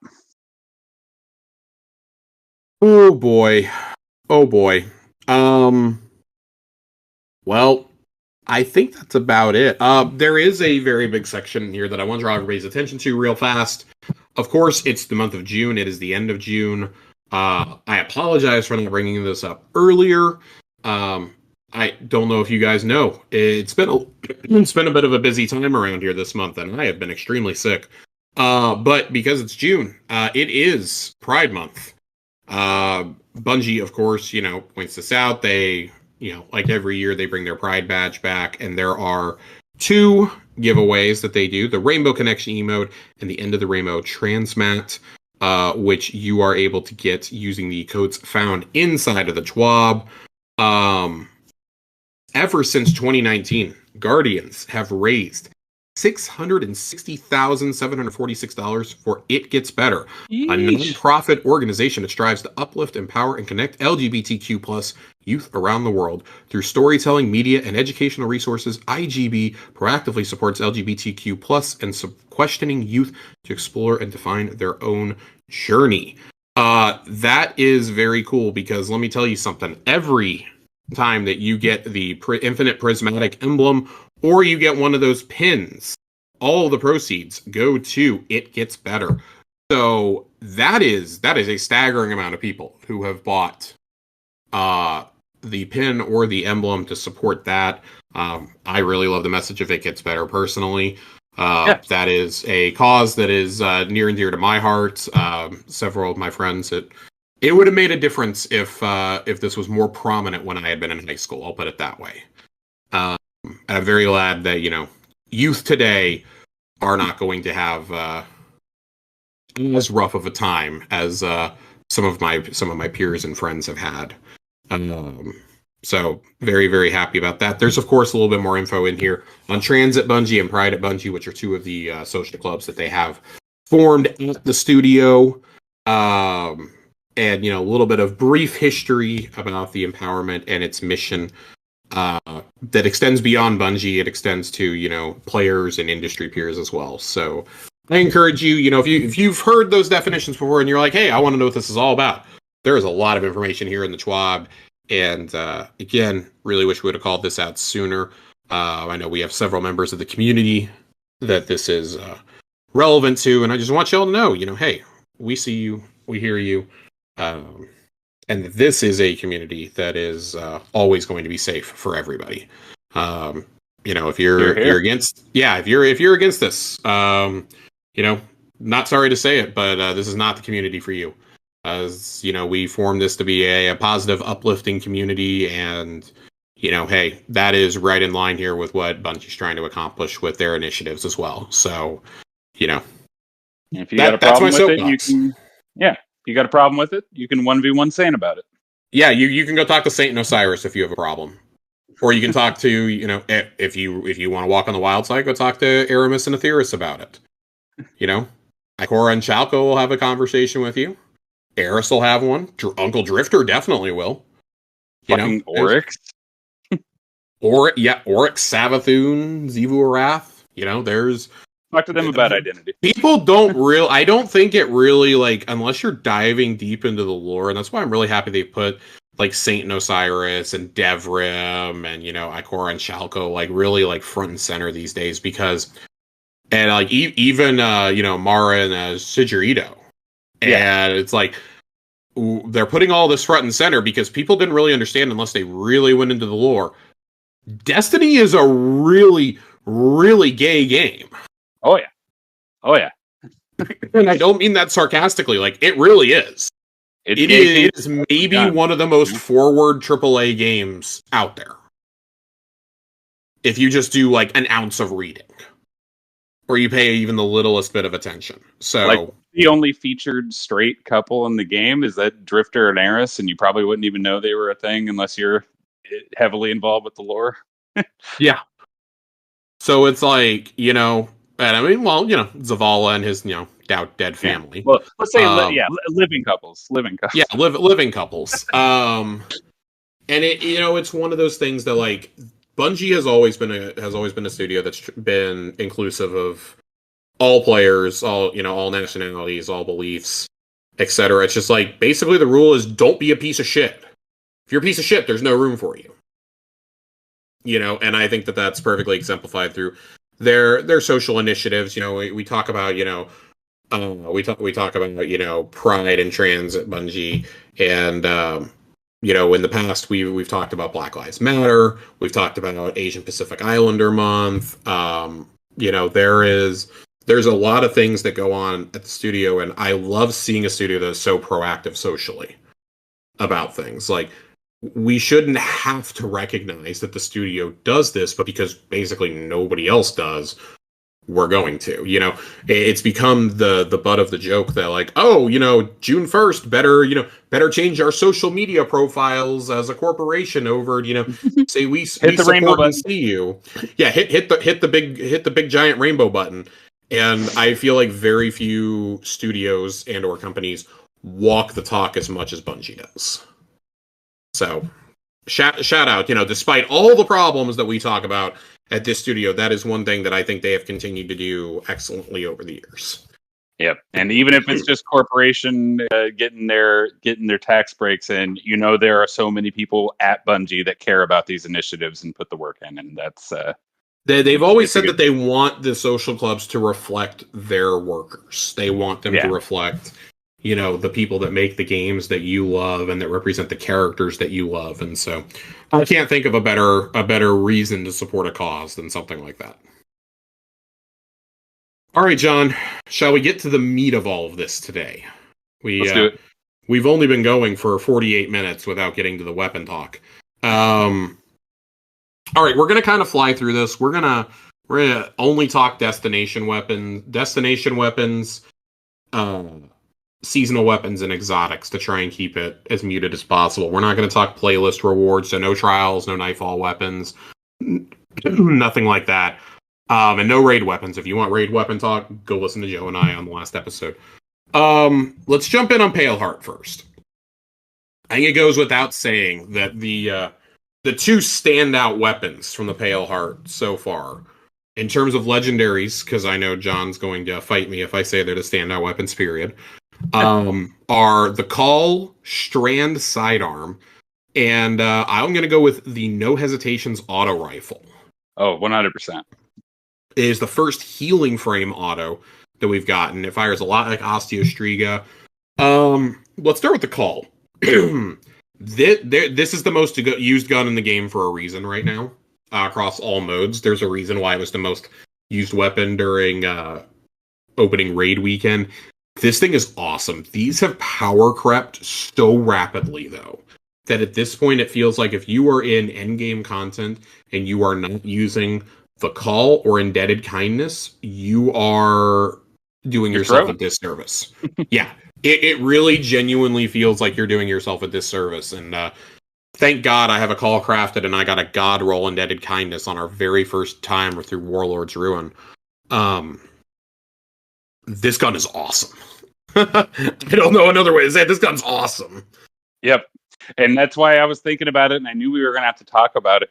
Oh boy. Well, I think that's about it. There is a very big section here that I want to draw everybody's attention to real fast. Of course, it's the month of June. It is the end of June. I apologize for not bringing this up earlier. I don't know if you guys know. It's been a bit of a busy time around here this month, and I have been extremely sick. But because it's June, it is Pride Month. Bungie, of course, points this out. They, like every year, they bring their Pride badge back, and there are 2 giveaways that they do: the Rainbow Connection emote and the End of the Rainbow Transmat, which you are able to get using the codes found inside of the TWAB. Ever since 2019, Guardians have raised $660,746 for It Gets Better, a non-profit organization that strives to uplift, empower, and connect LGBTQ plus youth around the world. Through storytelling, media, and educational resources, IGB proactively supports LGBTQ plus and questioning youth to explore and define their own journey. That is very cool, because let me tell you something. Every time that you get the Infinite Prismatic Emblem, or you get one of those pins, all the proceeds go to It Gets Better. So that is a staggering amount of people who have bought the pin or the emblem to support that. I really love the message of It Gets Better personally. That is a cause that is near and dear to my heart. Several of my friends, it would have made a difference if this was more prominent when I had been in high school. I'll put it that way. And I'm very glad that youth today are not going to have as rough of a time as some of my peers and friends have had. So very, very happy about that. There's of course a little bit more info in here on Trans at Bungie and Pride at Bungie, which are 2 of the social clubs that they have formed at the studio. And a little bit of brief history about the empowerment and its mission. That extends beyond Bungie. It extends to, players and industry peers as well. So I encourage you, if you've heard those definitions before and you're like, hey, I want to know what this is all about, there is a lot of information here in the TWAB. And again, really wish we would have called this out sooner. I know we have several members of the community that this is relevant to, and I just want y'all to know, hey, we see you, we hear you. And this is a community that is always going to be safe for everybody. If you're against, if you're against this, not sorry to say it, but this is not the community for you. As we formed this to be a positive, uplifting community, and hey, that is right in line here with what Bungie's trying to accomplish with their initiatives as well. So, if you got a problem with it, you can, you got a problem with it, you can 1v1 Saint about it. Yeah, you can go talk to Saint and Osiris if you have a problem. Or you can talk to, if you want to walk on the wild side, go talk to Aramis and Aetheris about it. Ikora and Chalco will have a conversation with you. Eris will have one. Uncle Drifter definitely will. Fucking Oryx. Oryx, Savathun, Xivu Arath. There's... Talk to them about identity. People don't I don't think it really, unless you're diving deep into the lore, and that's why I'm really happy they put, Saint and Osiris and Devrim and, Ikora and Chalco, really, front and center these days, because, and, even, Mara and Sigurito. Yeah. And it's they're putting all this front and center because people didn't really understand unless they really went into the lore. Destiny is a really, really gay game. Oh yeah. And I don't mean that sarcastically. It really is. It is maybe one of the most forward AAA games out there. If you just do an ounce of reading, or you pay even the littlest bit of attention. So the only featured straight couple in the game is that Drifter and Eris, and you probably wouldn't even know they were a thing unless you're heavily involved with the lore. Yeah. So it's and I mean, Zavala and his, dead family. Yeah. Well, let's say, living couples. Yeah, living couples. And it's one of those things that Bungie has always been a studio that's been inclusive of all players, all nationalities, all beliefs, etc. It's just basically the rule is don't be a piece of shit. If you're a piece of shit, there's no room for you. And I think that that's perfectly exemplified through their social initiatives. We talk about, we talk about, pride and trans at Bungie, and in the past we've talked about Black Lives Matter, we've talked about Asian Pacific Islander Month. There's a lot of things that go on at the studio, and I love seeing a studio that is so proactive socially about things. We shouldn't have to recognize that the studio does this, but because basically nobody else does, we're going to. It's become the butt of the joke that June 1st, better change our social media profiles as a corporation over, say we hit the rainbow button. See you. Yeah, hit the big giant rainbow button. And I feel like very few studios and or companies walk the talk as much as Bungie does. So, shout out, despite all the problems that we talk about at this studio, that is one thing that I think they have continued to do excellently over the years. Yep, and even if it's just corporation getting their tax breaks in, there are so many people at Bungie that care about these initiatives and put the work in, and that's they've always said that they want the social clubs to reflect their workers. They want them to reflect the people that make the games that you love and that represent the characters that you love. And so I can't think of a better reason to support a cause than something like that. All right, John, shall we get to the meat of all of this today? Let's do it. We've only been going for 48 minutes without getting to the weapon talk. All right, we're going to kind of fly through this. We're going to only talk destination weapons, seasonal weapons, and exotics to try and keep it as muted as possible. We're not going to talk playlist rewards, so no trials, no nightfall weapons, nothing like that. And no raid weapons. If you want raid weapon talk, go listen to Joe and I on the last episode. Let's jump in on Paleheart first. I think it goes without saying that the two standout weapons from the Paleheart so far, in terms of legendaries, because I know John's going to fight me if I say they're the standout weapons, period, are the Call Strand Sidearm, and I'm going to go with the No Hesitations Auto Rifle. Oh, 100%. It is the first healing frame auto that we've gotten. It fires a lot like Osteostriga. Let's start with the Call. This is the most used gun in the game for a reason right now. Across all modes, there's a reason why it was the most used weapon during opening raid weekend. This thing is awesome. These have power crept so rapidly, though, that at this point it feels like if you are in endgame content and you are not using the Call or Indebted Kindness, you are doing yourself a disservice. Yeah. It really genuinely feels like you're doing yourself a disservice. And thank God I have a call crafted and I got a God roll indebted kindness on our very first time through Warlord's Ruin. Um, this gun is awesome. I don't know another way to say it. This gun's awesome. Yep. And that's why I was thinking about it, and I knew we were going to have to talk about it.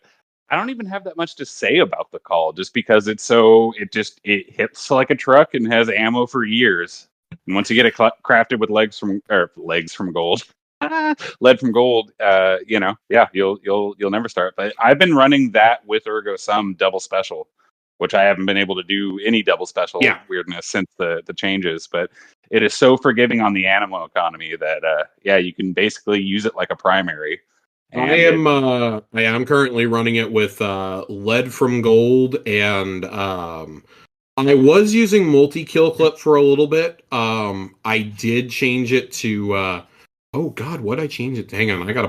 I don't even have that much to say about the call, just because it hits like a truck and has ammo for years. And once you get it crafted with legs from gold, lead from gold, you'll never start. But I've been running that with Ergo Sum double special, which I haven't been able to do any double special weirdness since the changes. But it is so forgiving on the ammo economy that you can basically use it like a primary. I am currently running it with lead from gold, and I was using multi-kill clip for a little bit. I did change it to oh god, what I change it to? Hang on, I gotta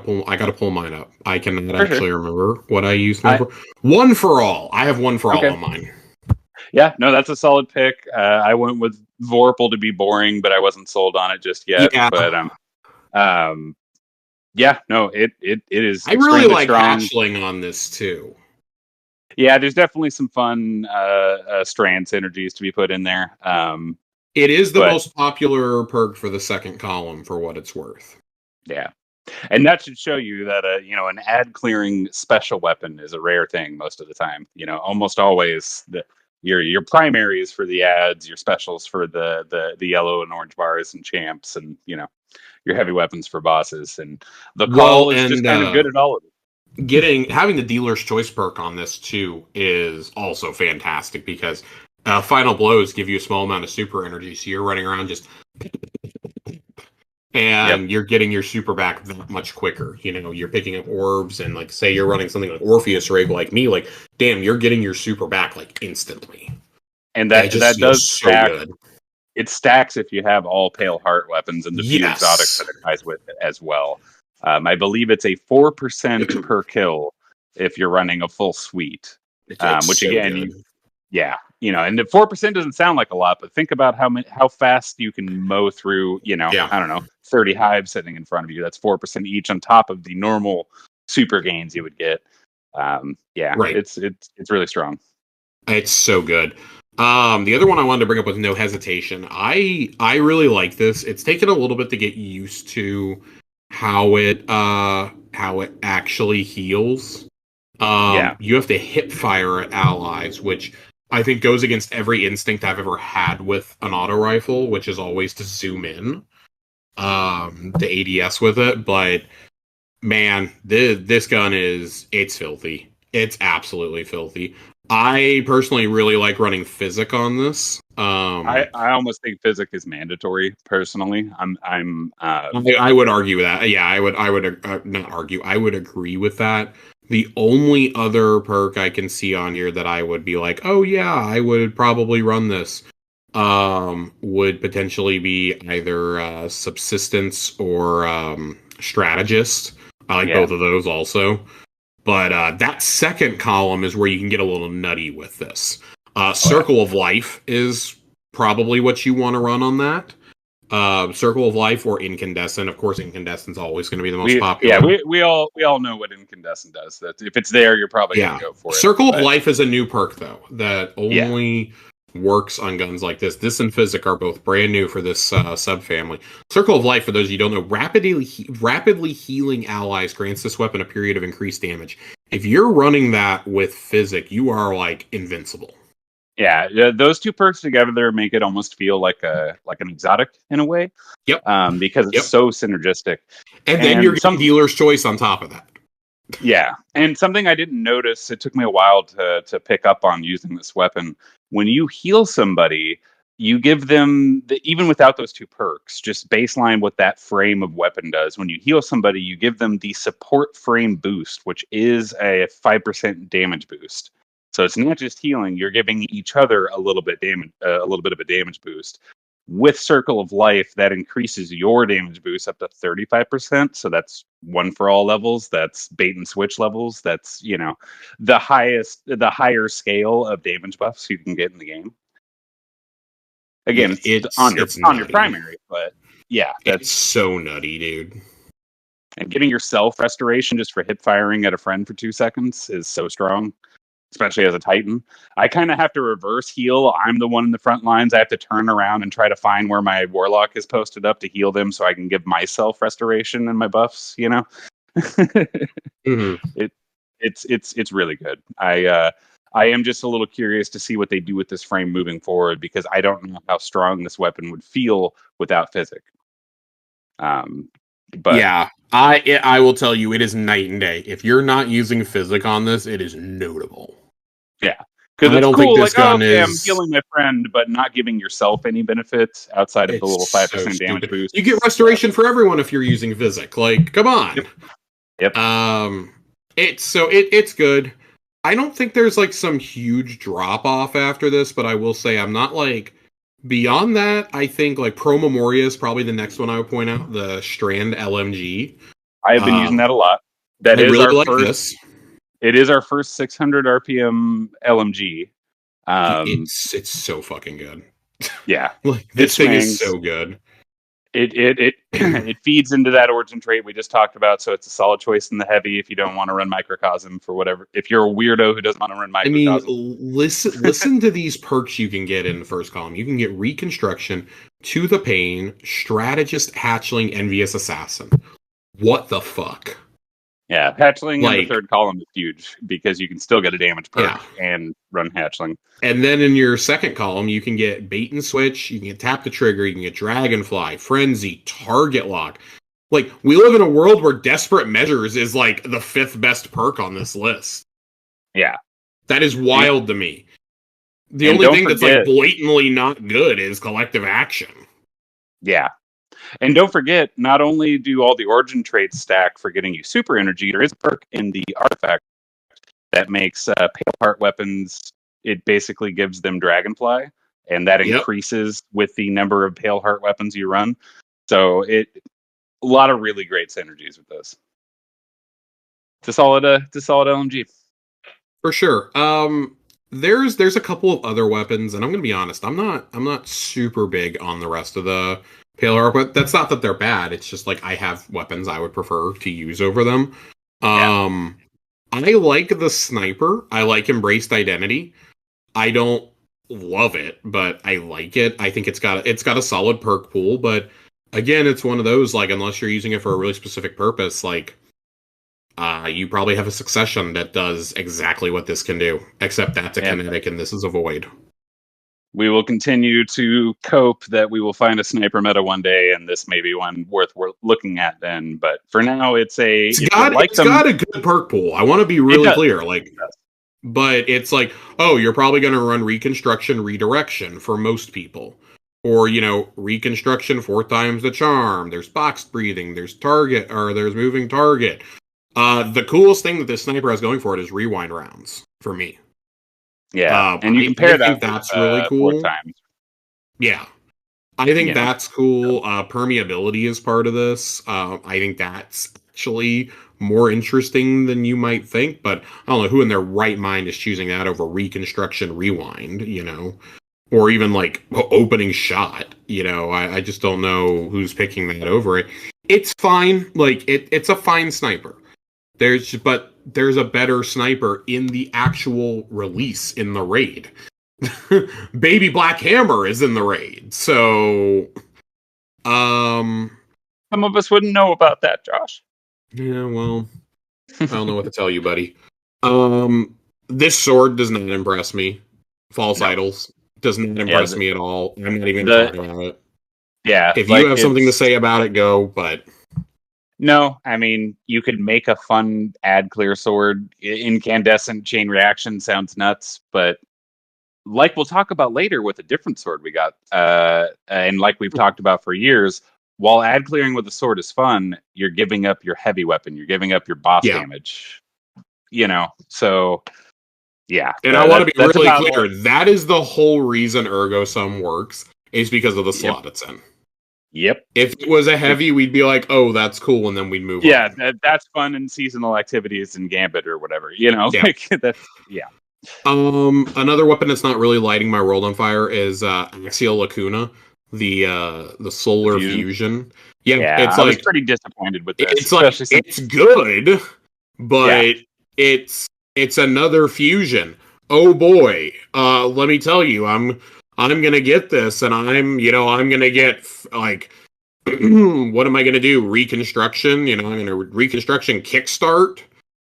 pull mine up. I cannot actually remember what I used for. One for all. I have one for all on mine. Yeah, no, that's a solid pick. I went with Vorpal to be boring, but I wasn't sold on it just yet. Yeah. But it is. I really like strong. hatchling on this too. Yeah, there's definitely some fun strand synergies to be put in there. It is the most popular perk for the second column, for what it's worth. Yeah, and that should show you that an ad clearing special weapon is a rare thing most of the time. Almost always your primaries for the ads, your specials for the yellow and orange bars and champs, and your heavy weapons for bosses. And the call is just kind of good at all of it. Having the dealer's choice perk on this too is also fantastic, because final blows give you a small amount of super energy, so you're running around just and you're getting your super back that much quicker. You're picking up orbs, and like say you're running something like Orpheus rig like me, like damn, you're getting your super back like instantly. And that does stack. So good. It stacks if you have all Pale Heart weapons and the few exotics that it ties with it as well. I believe it's a 4% per kill if you're running a full suite. Which so again, and the 4% doesn't sound like a lot, but think about how fast you can mow through, I don't know, 30 hives sitting in front of you. That's 4% each on top of the normal super gains you would get. Right. It's really strong. It's so good. The other one I wanted to bring up was No Hesitation. I really like this. It's taken a little bit to get used to how it actually heals. You have to hip fire at allies, which I think goes against every instinct I've ever had with an auto rifle, which is always to zoom in the ADS with it. But man, this gun it's filthy. It's absolutely filthy. I personally really like running Physic on this. I almost think Physic is mandatory. Personally, I would argue that. Yeah, I would not argue. I would agree with that. The only other perk I can see on here that I would be like, oh yeah, I would probably run this, would potentially be either Subsistence or Strategist. I like both of those also. But that second column is where you can get a little nutty with this. Circle of Life is probably what you want to run on that. Circle of Life or Incandescent. Of course, Incandescent's always going to be the most popular. Yeah, we all know what Incandescent does. That if it's there, you're probably going to go for it. Circle of Life is a new perk, though, that only works on guns like this. This and Physic are both brand new for this subfamily. Circle of Life, for those of you who don't know, rapidly healing allies grants this weapon a period of increased damage. If you're running that with Physic, you are like invincible. Yeah, those two perks together make it almost feel like an exotic in a way. Yep. Because it's so synergistic. And then you're getting dealer's choice on top of that. Yeah, and something I didn't notice, it took me a while to pick up on using this weapon. When you heal somebody, you give them, even without those two perks, just baseline what that frame of weapon does. When you heal somebody, you give them the support frame boost, which is a 5% damage boost. So it's not just healing; you're giving each other a little bit of a damage boost. With Circle of Life, that increases your damage boost up to 35%. So that's one for all levels. That's bait and switch levels. That's the higher scale of damage buffs you can get in the game. Again, it's on your primary, but yeah, It's so nutty, dude. And giving yourself restoration just for hip firing at a friend for 2 seconds is so strong, especially as a Titan. I kind of have to reverse heal. I'm the one in the front lines. I have to turn around and try to find where my Warlock is posted up to heal them so I can give myself restoration and my buffs, you know? Mm-hmm. It's really good. I am just a little curious to see what they do with this frame moving forward because I don't know how strong this weapon would feel without Physic. But yeah, I will tell you, it is night and day. If you're not using Physic on this, it is notable. Yeah, because I it's don't cool. think this gun I'm is. healing my friend, but not giving yourself any benefits outside of the little 5% so damage stupid. boost. You get restoration for everyone if you're using Physic. Like, come on. Yep. It's good. I don't think there's like some huge drop off after this, but I will say I'm not like beyond that. I think like Pro Memoria is probably the next one I would point out. The Strand LMG. I have been using that a lot. I really like this. It is our first 600 RPM LMG. It's so fucking good. Yeah, like this thing is so good. It feeds into that origin trait we just talked about, so it's a solid choice in the heavy if you don't want to run Microcasm for whatever. If you're a weirdo who doesn't want to run Microcasm, I mean, listen to these perks you can get in the first column. You can get Reconstruction, To the Pain, Strategist, Hatchling, Envious Assassin. What the fuck? Yeah, Hatchling in the third column is huge because you can still get a damage perk and run Hatchling. And then in your second column, you can get Bait and Switch, you can get Tap the Trigger, you can get Dragonfly, Frenzy, Target Lock. Like, we live in a world where Desperate Measures is like the 5th best perk on this list. Yeah. That is wild to me. The only thing that's like blatantly not good is Collective Action. Yeah. And don't forget, not only do all the origin traits stack for getting you super energy, there is a perk in the artifact that makes Pale Heart weapons, it basically gives them Dragonfly, and that increases with the number of Pale Heart weapons you run. So a lot of really great synergies with this. It's a solid LMG. For sure. There's a couple of other weapons, and I'm gonna be honest, I'm not super big on the rest of the Pale Heart, but that's not that they're bad. It's just like I have weapons I would prefer to use over them. I like the Sniper. I like Embraced Identity. I don't love it, but I like it. I think it's got a solid perk pool, but again, it's one of those like unless you're using it for a really specific purpose, like you probably have a Succession that does exactly what this can do, except that's a kinetic and this is a void. We will continue to cope that we will find a sniper meta one day, and this may be one worth looking at then. But for now, it's got a good perk pool. I want to be really clear, but it's like, oh, you're probably going to run Reconstruction, Redirection for most people, or Reconstruction 4 times the charm. There's Boxed Breathing. There's Target, or there's Moving Target. The coolest thing that this sniper has going for it is Rewind rounds for me. Yeah, and you compare that. That's really cool. 4 times. Yeah, I think that's cool. Permeability is part of this. I think that's actually more interesting than you might think. But I don't know who in their right mind is choosing that over Reconstruction Rewind. Or even like Opening Shot. I just don't know who's picking that over it. It's fine. Like it's a fine sniper. There's a better sniper in the actual release in the raid. Baby Black Hammer is in the raid. So some of us wouldn't know about that, Josh. Yeah, well, I don't know what to tell you, buddy. This sword does not impress me. False Idols does not impress me at all. I'm not even talking about it. Yeah. If you have something to say about it, go, but no, I mean, you could make a fun ad clear sword. Incandescent chain reaction sounds nuts, but like we'll talk about later with a different sword we got, and like we've talked about for years, while ad clearing with a sword is fun, you're giving up your heavy weapon. You're giving up your boss damage. So yeah. And I want to be really clear. That is the whole reason Ergo Sum works, is because of the slot it's in. Yep. If it was a heavy, we'd be like, "Oh, that's cool," and then we'd move on. Yeah, that's fun in seasonal activities in Gambit or whatever. Another weapon that's not really lighting my world on fire is Axial Lacuna. the solar fusion. Yeah, Yeah, it's I was like pretty disappointed with this, it's like especially since it's good, yeah, but it's another fusion. Oh boy, let me tell you, I'm gonna get this, and I'm gonna get like what am I gonna do? Reconstruction? I'm gonna reconstruction kickstart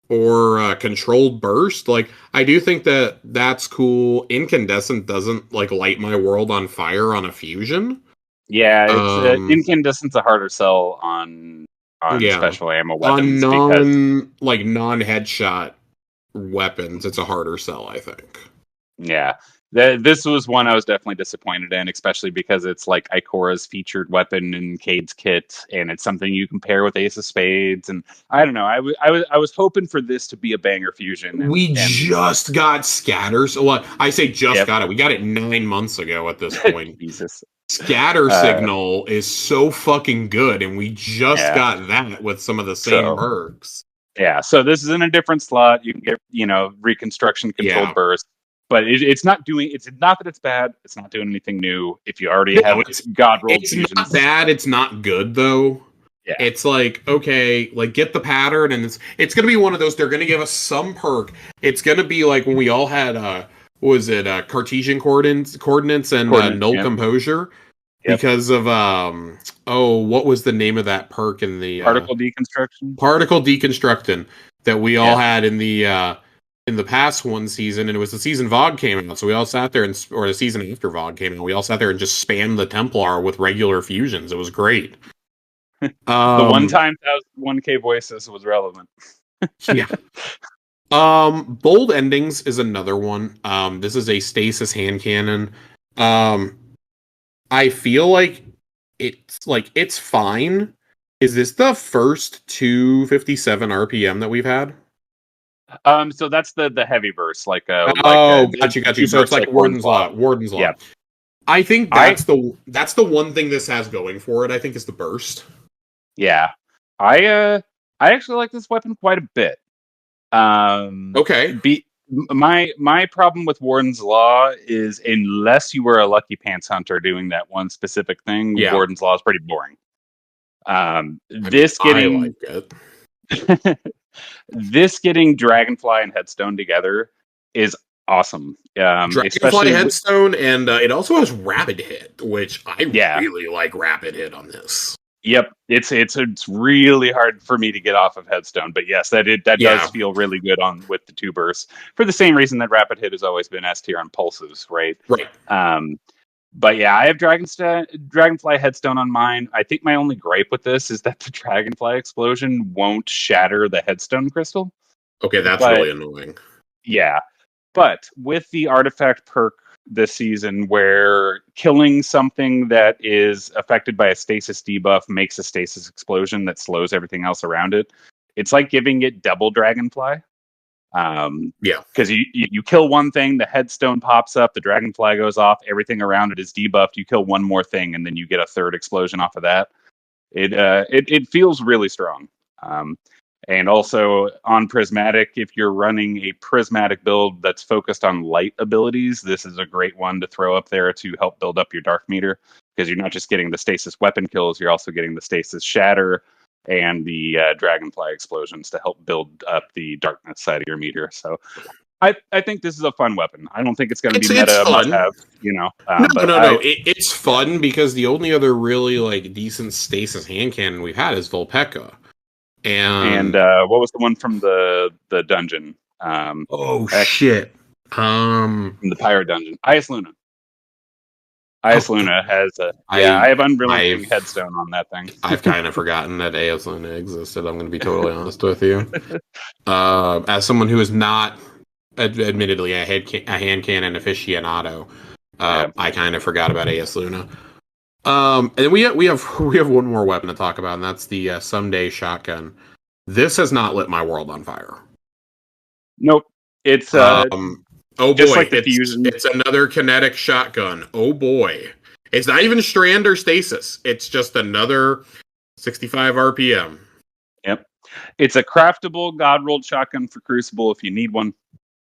or controlled burst. Like I do think that that's cool. Incandescent doesn't like light my world on fire on a fusion. yeah, it's Um, incandescent's a harder sell on yeah, special ammo on weapons because non headshot weapons, it's a harder sell, I think. yeah. This was one I was definitely disappointed in, especially because it's like Ikora's featured weapon in Cade's kit, and it's something you compare with Ace of Spades. And I don't know, I was hoping for this to be a banger fusion, We and just got scatters. Well, I say just yep, got it. We got it 9 months ago at this point. Jesus, Scatter uh, signal is so fucking good, and we just yeah. got that with some of the same So perks. yeah, so this is in a different slot. You can get reconstruction controlled Yeah. burst, but it's not doing. It's not that it's bad. It's not doing anything new. If you already No, have God rolled it's not fusions, bad. It's not good though. yeah, It's like, okay, like get the pattern, and it's gonna be one of those. They're gonna give us some perk. It's gonna be like when we all had what was it, Cartesian coordinates and coordinate, null yep, composure yep, because of oh, what was the name of that perk in the particle deconstruction, particle deconstructing that we all yeah. had in the past one season, and it was the season VOG came out, so we all sat there or the season after VOG came out, we all sat there and just spammed the Templar with regular fusions. It was great. The one Um, time 1K voices was relevant. yeah. Bold Endings is another one. This is a stasis hand cannon. Um, I feel it's fine. Is this the first 257 RPM that we've had? So that's the heavy verse, Oh, got you. two So it's bursts like like Warden's Law. Warden's Yeah, Law. I think I that's the one thing this has going for it. I think is the burst. yeah, I actually like this weapon quite a bit. Okay, My problem with Warden's Law is unless you were a lucky pants hunter doing that one specific thing, yeah. Warden's Law is pretty boring. I mean, This I like getting it. this getting Dragonfly and Headstone together is awesome. Dragonfly Especially with, Headstone, and it also has Rapid Hit, which I yeah, really like Rapid Hit on this. yep. It's really hard for me to get off of Headstone, but yes, that does Yeah, feel really good on with the two bursts for the same reason that Rapid Hit has always been S tier on pulses, right? right. But yeah, I have Dragonfly Headstone on mine. I think my only gripe with this is that the Dragonfly explosion won't shatter the Headstone crystal. Okay, that's But really annoying. yeah, but with the artifact perk this season, where killing something that is affected by a stasis debuff makes a stasis explosion that slows everything else around it, it's like giving it double Dragonfly. Yeah, Because you kill one thing, the headstone pops up, the dragonfly goes off, everything around it is debuffed. You kill one more thing, and then you get a third explosion off of that. It feels really strong. And also on prismatic, if you're running a prismatic build that's focused on light abilities, this is a great one to throw up there to help build up your dark meter, because you're not just getting the stasis weapon kills, you're also getting the stasis shatter and the dragonfly explosions to help build up the darkness side of your meter. So I think this is a fun weapon. I don't think it's going to be it's meta must fun. have, No, but no. It's fun because the only other really like decent stasis hand cannon we've had is Volpecca. and And what was the one from the dungeon? oh Actually, shit. from the pirate dungeon, Ice Luna. Oh, Ice Luna has I have unrelenting I've headstone on that thing. I've kind of forgotten that AS Luna existed. I'm going to be totally honest with you. As someone who is not admittedly a hand cannon aficionado, Yeah. I kind of forgot about AS Luna. And we have one more weapon to talk about, and that's the Someday shotgun. This has not lit my world on fire. Nope. It's Oh just boy, like the fusion. it's another kinetic shotgun. Oh boy, it's not even strand or stasis. It's just another 65 RPM. Yep. It's a craftable god rolled shotgun for Crucible if you need one.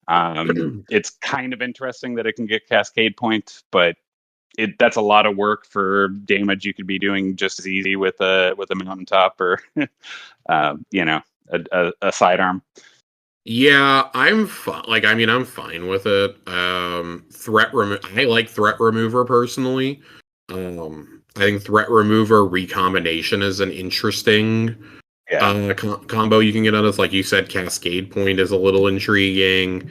It's kind of interesting that it can get Cascade Point, but that's a lot of work for damage you could be doing just as easy with a mountaintop or a sidearm. Yeah, I'm fine. Like, I mean, I'm fine with it. I like threat remover personally. I think threat remover recombination is an interesting combo you can get on this. Like you said, Cascade Point is a little intriguing.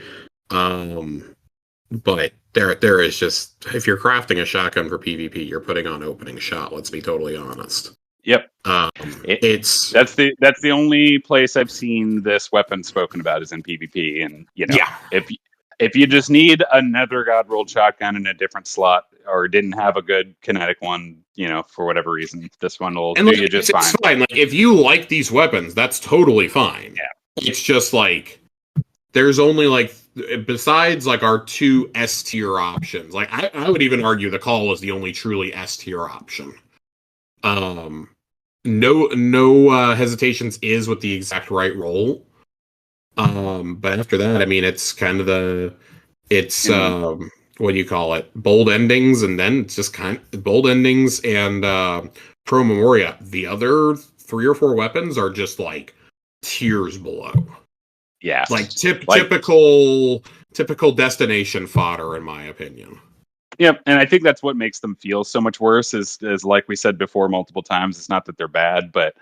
But there is just, if you're crafting a shotgun for PvP, you're putting on opening shot. Let's be totally honest. Yep. It's that's the only place I've seen this weapon spoken about is in PvP, and if you just need another God rolled shotgun in a different slot or didn't have a good kinetic one, for whatever reason, this one will do you just fine. It's fine. Like, if you like these weapons, that's totally fine. Yeah. It's just like there's only like, besides like our two S tier options, like I would even argue the call is the only truly S tier option. No hesitations is with the exact right roll. But after that, I mean, it's kind of what do you call it? Bold endings, and then it's just kind of bold endings and pro memoria. The other 3 or 4 weapons are just like tiers below. Yeah, like typical destination fodder, in my opinion. Yep, and I think that's what makes them feel so much worse. Is like we said before multiple times, it's not that they're bad, but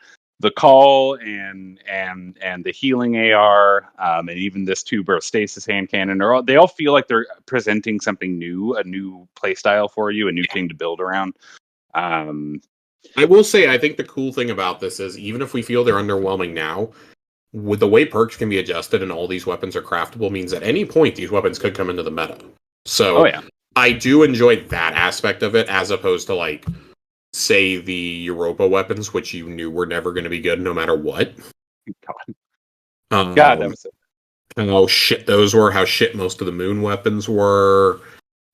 the call and the healing AR, and even this 2-burst stasis hand cannon, they all feel like they're presenting something new, a new play style for you, a new thing to build around. I will say, I think the cool thing about this is, even if we feel they're underwhelming now, with the way perks can be adjusted and all these weapons are craftable, means at any point these weapons could come into the meta. So I do enjoy that aspect of it, as opposed to, like, say, the Europa weapons, which you knew were never going to be good no matter what. God, that was it. How shit those were, how shit most of the moon weapons were.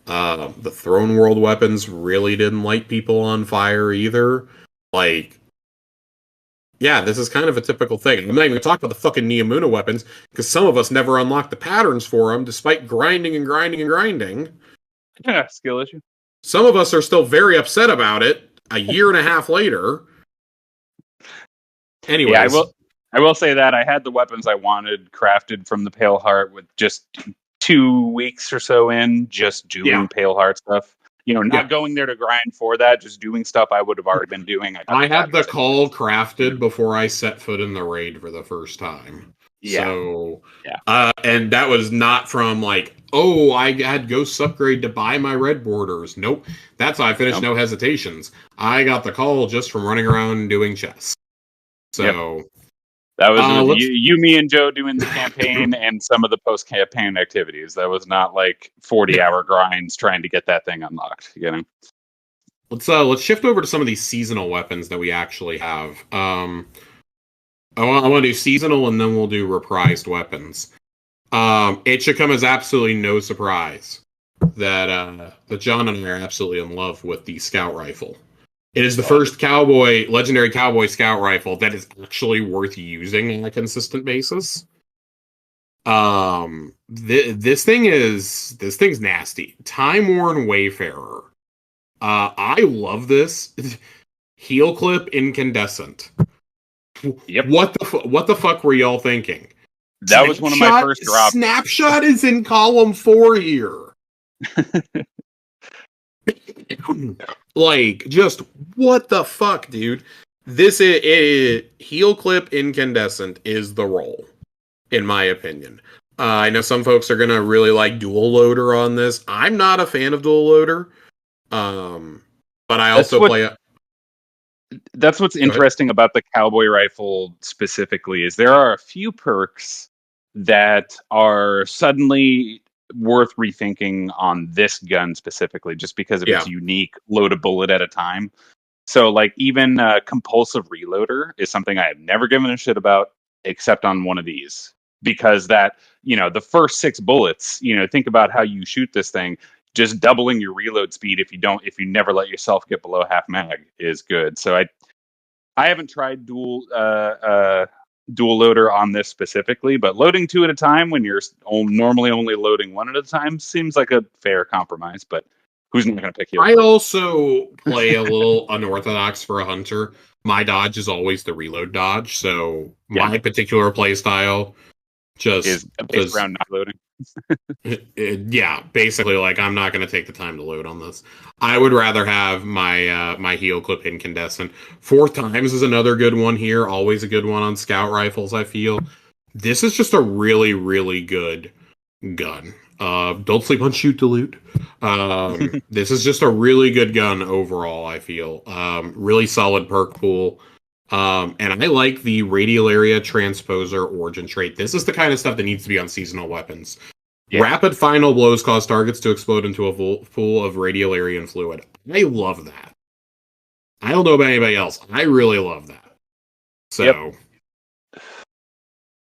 The Throne World weapons really didn't light people on fire either. Like, yeah, this is kind of a typical thing. I'm not even going to talk about the fucking Neomuna weapons, because some of us never unlocked the patterns for them, despite grinding and grinding and grinding. Yeah, skill issue. Some of us are still very upset about it a year and a half later. Anyways. Yeah, I will say that I had the weapons I wanted crafted from the Pale Heart with just 2 weeks or so in, just doing Pale Heart stuff. Not going there to grind for that, just doing stuff I would have already been doing. I had the call crafted before I set foot in the raid for the first time. Yeah. So, and that was not from like, oh, I had Ghosts upgrade to buy my red borders. Nope. That's how I finished No Hesitations. I got the call just from running around and doing chests. So... That was you, me, and Joe doing the campaign and some of the post-campaign activities. That was not like 40-hour grinds trying to get that thing unlocked. Let's shift over to some of these seasonal weapons that we actually have. I want to do seasonal, and then we'll do reprised weapons. It should come as absolutely no surprise that John and I are absolutely in love with the Scout Rifle. It is the first legendary cowboy scout rifle that is actually worth using on a consistent basis. This thing's nasty. Time-worn Wayfarer. I love this. Heel clip incandescent. Yep. What the fuck were y'all thinking? That was one of my first drops. Snapshot is in column 4 here. Like, just what the fuck, dude? This is heel clip incandescent is the roll, in my opinion. I know some folks are gonna really like dual loader on this. I'm not a fan of dual loader, but I also play. That's what's interesting about the cowboy rifle specifically is there are a few perks that are suddenly worth rethinking on this gun specifically, just because of its unique load a bullet at a time. So, like, even compulsive reloader is something I have never given a shit about, except on one of these, because that, the first 6 bullets, think about how you shoot this thing. Just doubling your reload speed if you never let yourself get below half mag is good. So I haven't tried dual loader on this specifically, but loading 2 at a time when you're normally only loading 1 at a time seems like a fair compromise. But Who's not going to pick heel I clip? also play a little unorthodox for a hunter. My dodge is always the reload dodge, so Yeah, my particular play style just is based does. around not loading. Yeah, basically, like I'm not going to take the time to load on this. I would rather have my heel clip incandescent. 4 times is another good one here. Always a good one on scout rifles. I feel this is just a really really good gun. Don't sleep on shoot to loot. This is just a really good gun overall. I feel really solid perk pool. And I like the radial area transposer origin trait. This is the kind of stuff that needs to be on seasonal weapons. Yeah. Rapid final blows cause targets to explode into a pool of radial area and fluid. I love that. I don't know about anybody else. I really love that. So, Yep.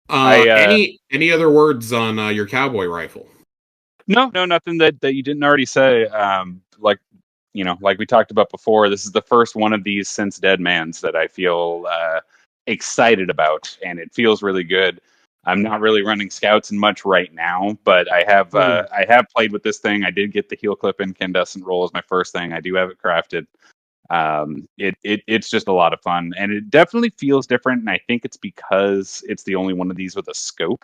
I any other words on your cowboy rifle? no, nothing that you didn't already say. Like like we talked about before, this is the first one of these since Dead Man's that I feel excited about, and it feels really good. I'm not really running scouts in much right now, but I have played with this thing. I did get the heel clip incandescent roll as my first thing. I do have it crafted. It's just a lot of fun, and it definitely feels different. And I think it's because it's the only one of these with a scope.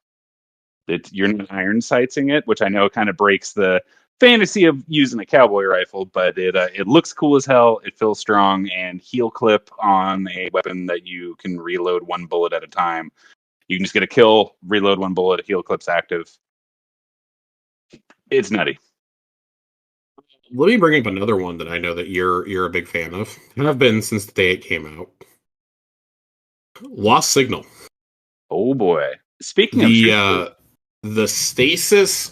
You're not iron sightsing it, which I know kind of breaks the fantasy of using a cowboy rifle, but it looks cool as hell. It feels strong, and heel clip on a weapon that you can reload one bullet at a time. You can just get a kill, reload one bullet, heel clip's active. It's nutty. Let me bring up another one that I know that you're a big fan of. Have been since the day it came out. Lost Signal. Oh boy! Speaking of The shooters, the stasis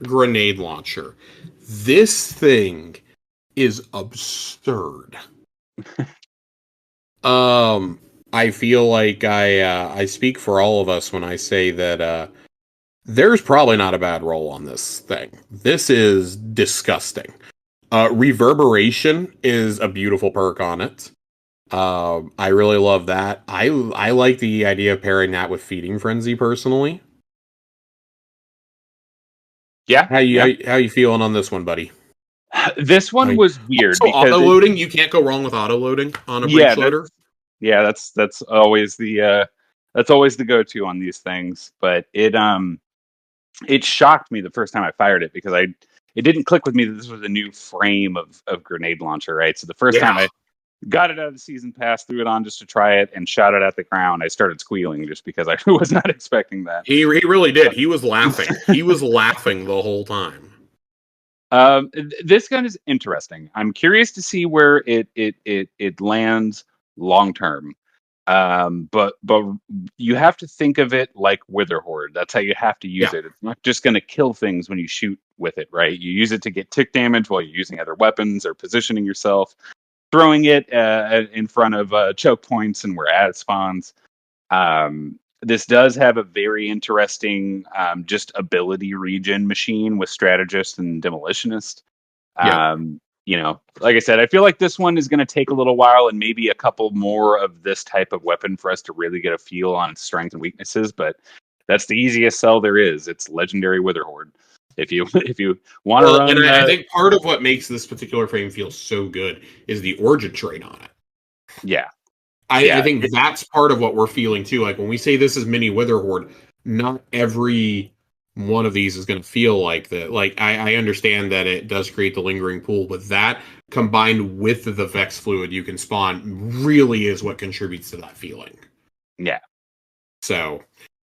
grenade launcher. This thing is absurd. I feel like I speak for all of us when I say that there's probably not a bad roll on this thing. This is disgusting. Reverberation is a beautiful perk on it. I really love that. I like the idea of pairing that with Feeding Frenzy personally. yeah, yeah. How you feeling on this one, buddy? This one was weird Also, because auto loading. You can't go wrong with auto loading on a yeah, breech loader. that's always the go-to on these things. But it shocked me the first time I fired it because it didn't click with me that this was a new frame of grenade launcher, right? So the first time Yeah, I got it out of the season pass, threw it on just to try it, and shot it at the ground, I started squealing just because I was not expecting that. he really did. He was laughing. He was laughing the whole time. This gun is interesting. I'm curious to see where it lands long term. But you have to think of it like Witherhoard. That's how you have to use Yeah, it. It's not just going to kill things when you shoot with it, right? You use it to get tick damage while you're using other weapons or positioning yourself, throwing it in front of choke points and where ad spawns. This does have a very interesting just ability regen machine with strategist and demolitionist. yeah. Like I said, I feel like this one is going to take a little while and maybe a couple more of this type of weapon for us to really get a feel on its strengths and weaknesses. But that's the easiest sell there is. It's legendary Witherhoard. If you if you want to Well, and run, I think part of what makes this particular frame feel so good is the origin trait on it. yeah, I yeah, think that's part of what we're feeling too. Like when we say this is mini Witherhoard, not every one of these is going to feel like that. Like I understand that it does create the lingering pool, but that combined with the Vex fluid you can spawn really is what contributes to that feeling. yeah. So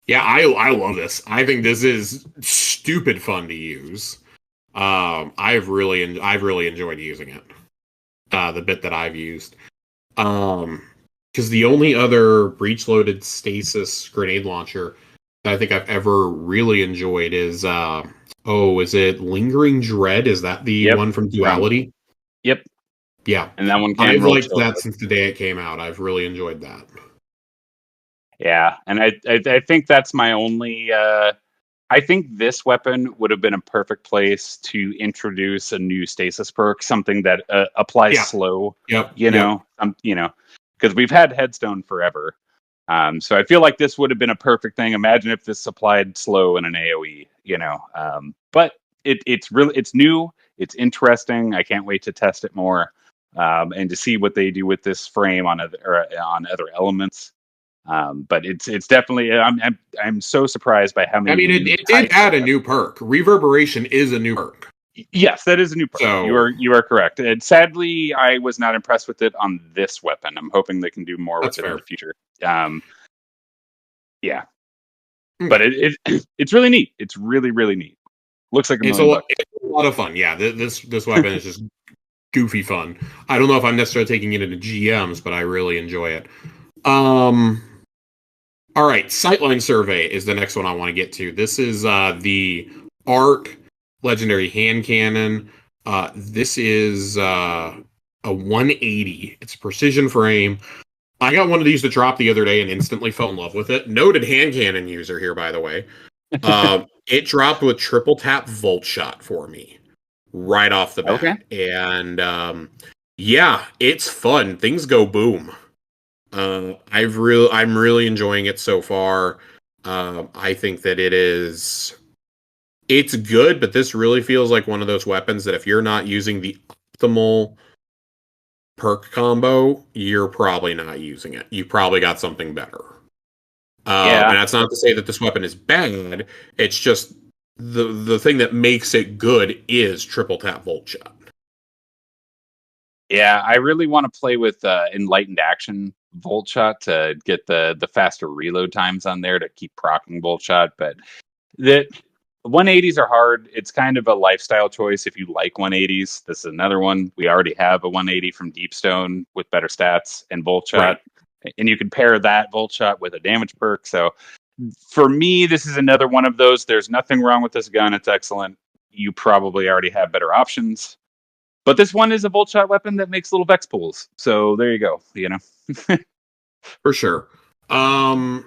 yeah, I love this. I think this is stupid fun to use. I've really enjoyed using it. The bit that I've used. Because the only other breech loaded stasis grenade launcher that I think I've ever really enjoyed is is it Lingering Dread? Is that the Yep. one from Duality? Yep. Yeah. And that one can I've roll liked chill. that since the day it came out. I've really enjoyed that. Yeah, and I think that's my only. I think this weapon would have been a perfect place to introduce a new stasis perk, something that applies Yeah. slow. Yep. You Yep. know, because we've had Headstone forever. So I feel like this would have been a perfect thing. Imagine if this applied slow in an AOE. But it's new. It's interesting. I can't wait to test it more, and to see what they do with this frame on other elements. But it's definitely I'm so surprised by how I many mean, unique it did types add a of new perk. Reverberation is a new perk. Yes, that is a new perk. So You are correct. And sadly, I was not impressed with it on this weapon. I'm hoping they can do more that's with it in fair. the future. Yeah, but Okay. it's really neat. It's really really neat. Looks like $1 million. It's a lot of fun. Yeah, this weapon is just goofy fun. I don't know if I'm necessarily taking it into GMs, but I really enjoy it. All right, Sightline Survey is the next one I want to get to. This is the Arc Legendary Hand Cannon. This is a 180. It's a precision frame. I got one of these to drop the other day and instantly fell in love with it. Noted hand cannon user here, by the way. It dropped with triple tap Volt Shot for me right off the Okay. bat, and yeah, it's fun. Things go boom. I'm really enjoying it so far. I think that it's good, but this really feels like one of those weapons that if you're not using the optimal perk combo, you're probably not using it. You probably got something better. And Yeah, that's not to say that this weapon is bad. It's just the thing that makes it good is triple tap Volt Shot. yeah. I really want to play with Enlightened Action Volt Shot to get the faster reload times on there to keep proccing Volt Shot, but that 180s are hard. It's kind of a lifestyle choice if you like 180s. This is another one. We already have a 180 from Deepstone with better stats and Volt Right. Shot, and you can pair that Volt Shot with a damage perk. So for me, this is another one of those. There's nothing wrong with this gun. It's excellent. You probably already have better options. But this one is a Volt Shot weapon that makes little Vex pools. So there you go. You know. For sure. All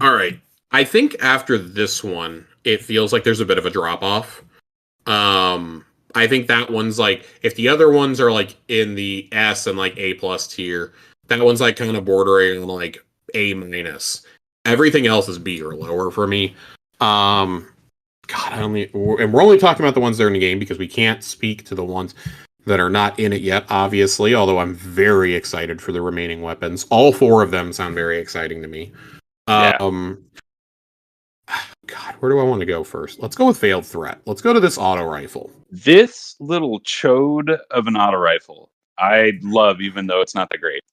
right. I think after this one, it feels like there's a bit of a drop off. I think that one's like if the other ones are like in the S and like A plus tier, that one's like kind of bordering on like A minus. Everything else is B or lower for me. God, and we're only talking about the ones that are in the game because we can't speak to the ones that are not in it yet, obviously, although I'm very excited for the remaining weapons. All four of them sound very exciting to me. Yeah. God, where do I want to go first? Let's go with Failed Threat. Let's go to this auto rifle. This little chode of an auto rifle, I love, even though it's not that great.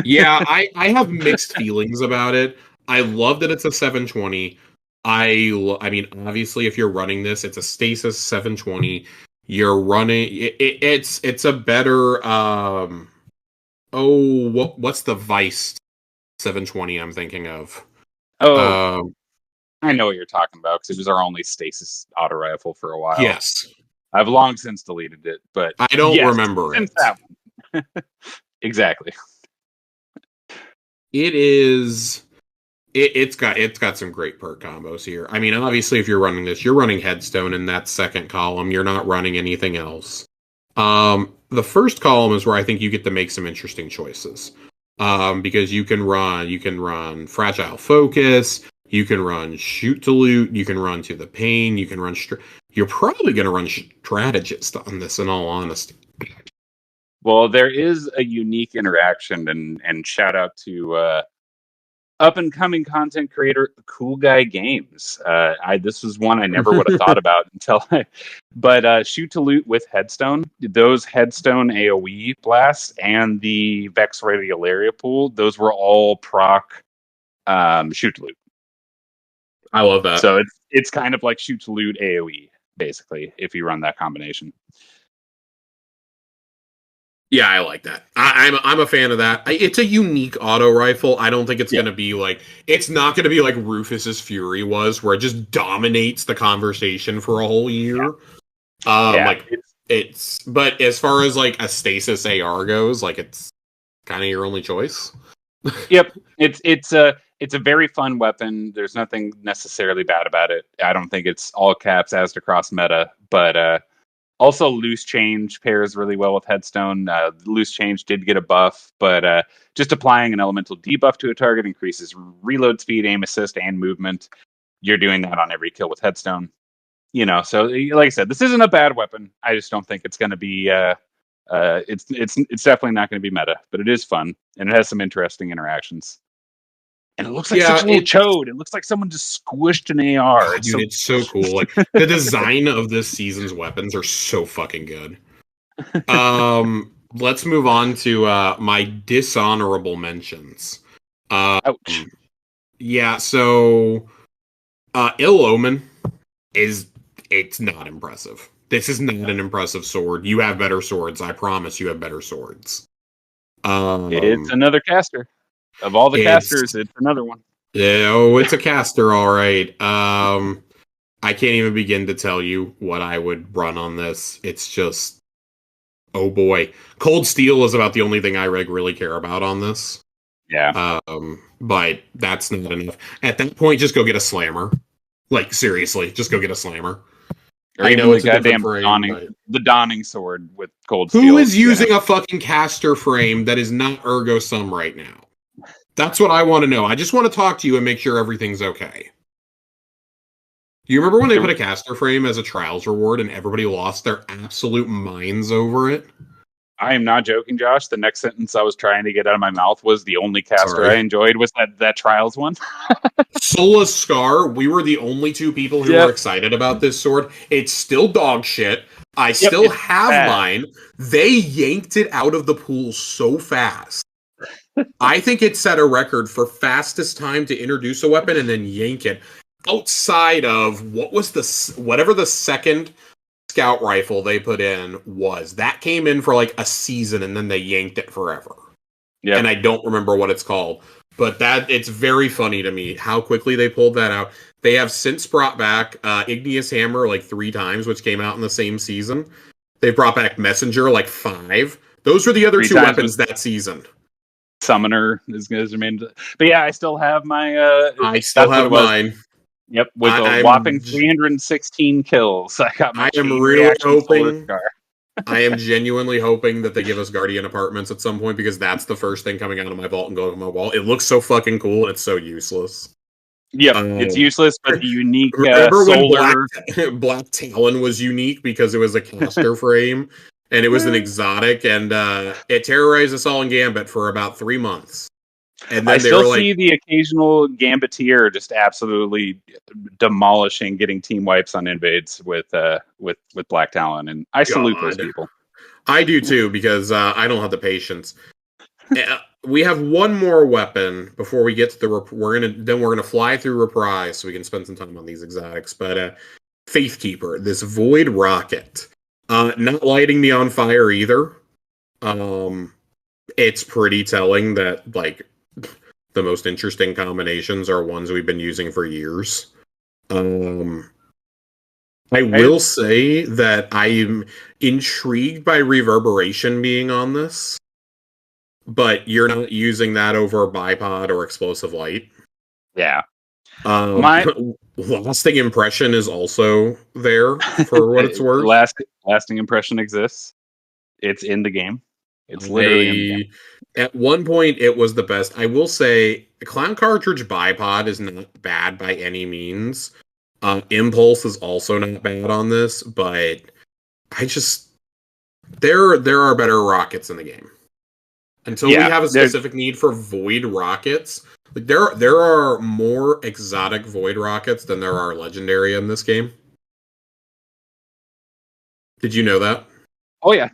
Yeah, I have mixed feelings about it. I love that it's a 720. I mean, obviously, if you're running this, it's a Stasis 720. You're running it's a better what's the Vice 720 I'm thinking of? Oh, Um I know what you're talking about because it was our only stasis auto rifle for a while. yes. I've long since deleted it, but I don't yes, remember since it. that one. Exactly. It is it's got some great perk combos here. I mean, obviously, if you're running this, you're running Headstone in that second column. You're not running anything else. The first column is where I think you get to make some interesting choices. Because you can run Fragile Focus, you can run Shoot to Loot, you can run To the Pain, you can run. You're probably going to run Strategist on this, in all honesty. Well, there is a unique interaction, and shout out to up and coming content creator Cool Guy Games. This was one I never would have thought about but Shoot to Loot with Headstone, those Headstone AoE blasts and the Vex Radiolaria pool, those were all proc Shoot to Loot. I love that. So it's kind of like Shoot to Loot AoE basically if you run that combination. Yeah, I like that. I'm a fan of that. It's a unique auto rifle. I don't think it's going to be like it's not going to be like Rufus's Fury was, where it just dominates the conversation for a whole year. Like it's but as far as like a stasis AR goes, like it's kind of your only choice. Yep, it's a very fun weapon. There's nothing necessarily bad about it. I don't think it's all caps as to cross meta, but also, Loose Change pairs really well with Headstone. Loose Change did get a buff, but just applying an elemental debuff to a target increases reload speed, aim assist, and movement. You're doing that on every kill with Headstone. So like I said, this isn't a bad weapon. I just don't think it's going to be. It's definitely not going to be meta, but it is fun and it has some interesting interactions. And it looks like such a little chode. It looks like someone just squished an AR. Dude, it's so cool. Like the design of this season's weapons are so fucking good. Let's move on to my dishonorable mentions. Ouch. Yeah, so Ill Omen it's not impressive. This is not an impressive sword. You have better swords. I promise you have better swords. It's another caster. Of all the casters, it's another one. Yeah, it's a caster, all right. I can't even begin to tell you what I would run on this. It's just, oh boy. Cold Steel is about the only thing I really care about on this. Yeah. But that's not enough. At that point, just go get a slammer. Like, seriously, just go get a slammer. Or I know it's a goddamn the Dawning sword with Cold Steel. Who is using a fucking caster frame that is not Ergo Sum right now? That's what I want to know. I just want to talk to you and make sure everything's okay. Do you remember when they put a caster frame as a trials reward and everybody lost their absolute minds over it? I am not joking, Josh. The next sentence I was trying to get out of my mouth was the only caster I enjoyed was that trials one. Sola's Scar, we were the only two people who were excited about this sword. It's still dog shit. I still have mine. They yanked it out of the pool so fast. I think it set a record for fastest time to introduce a weapon and then yank it. Outside of whatever the second scout rifle they put in was, that came in for like a season and then they yanked it forever. Yeah. And I don't remember what it's called, but it's very funny to me how quickly they pulled that out. They have since brought back Igneous Hammer like 3 times, which came out in the same season. They brought back Messenger like 5. Those were the other 2 weapons that season. Summoner is remained, but yeah, I still have my. I still have mine. Yep, with a whopping 316 kills. I got my. I am really hoping. I am genuinely hoping that they give us Guardian Apartments at some point, because that's the first thing coming out of my vault and going to my wall. It looks so fucking cool. It's so useless. Yep, it's useless, but the unique remember when Black Talon was unique because it was a caster frame and it was an exotic, and it terrorized us all in Gambit for about 3 months. And then I still see the occasional Gambiteer just absolutely demolishing, getting team wipes on invades with Black Talon, and I salute those people. I do too, because I don't have the patience. We have one more weapon before we get to the. We're gonna fly through Reprise so we can spend some time on these exotics. But Faithkeeper, this Void Rocket, not lighting me on fire either. It's pretty telling that like. The most interesting combinations are ones we've been using for years. I will say that I'm intrigued by Reverberation being on this, but you're not using that over Bipod or Explosive Light. Yeah. Lasting Impression is also there for what it's worth. Lasting Impression exists. It's in the game. It's literally in the game. At one point, it was the best. I will say, Clown Cartridge Bipod is not bad by any means. Impulse is also not bad on this, but there are better rockets in the game. Until we have a specific need for Void rockets, like there are more exotic Void rockets than there are legendary in this game. Did you know that? Oh yeah.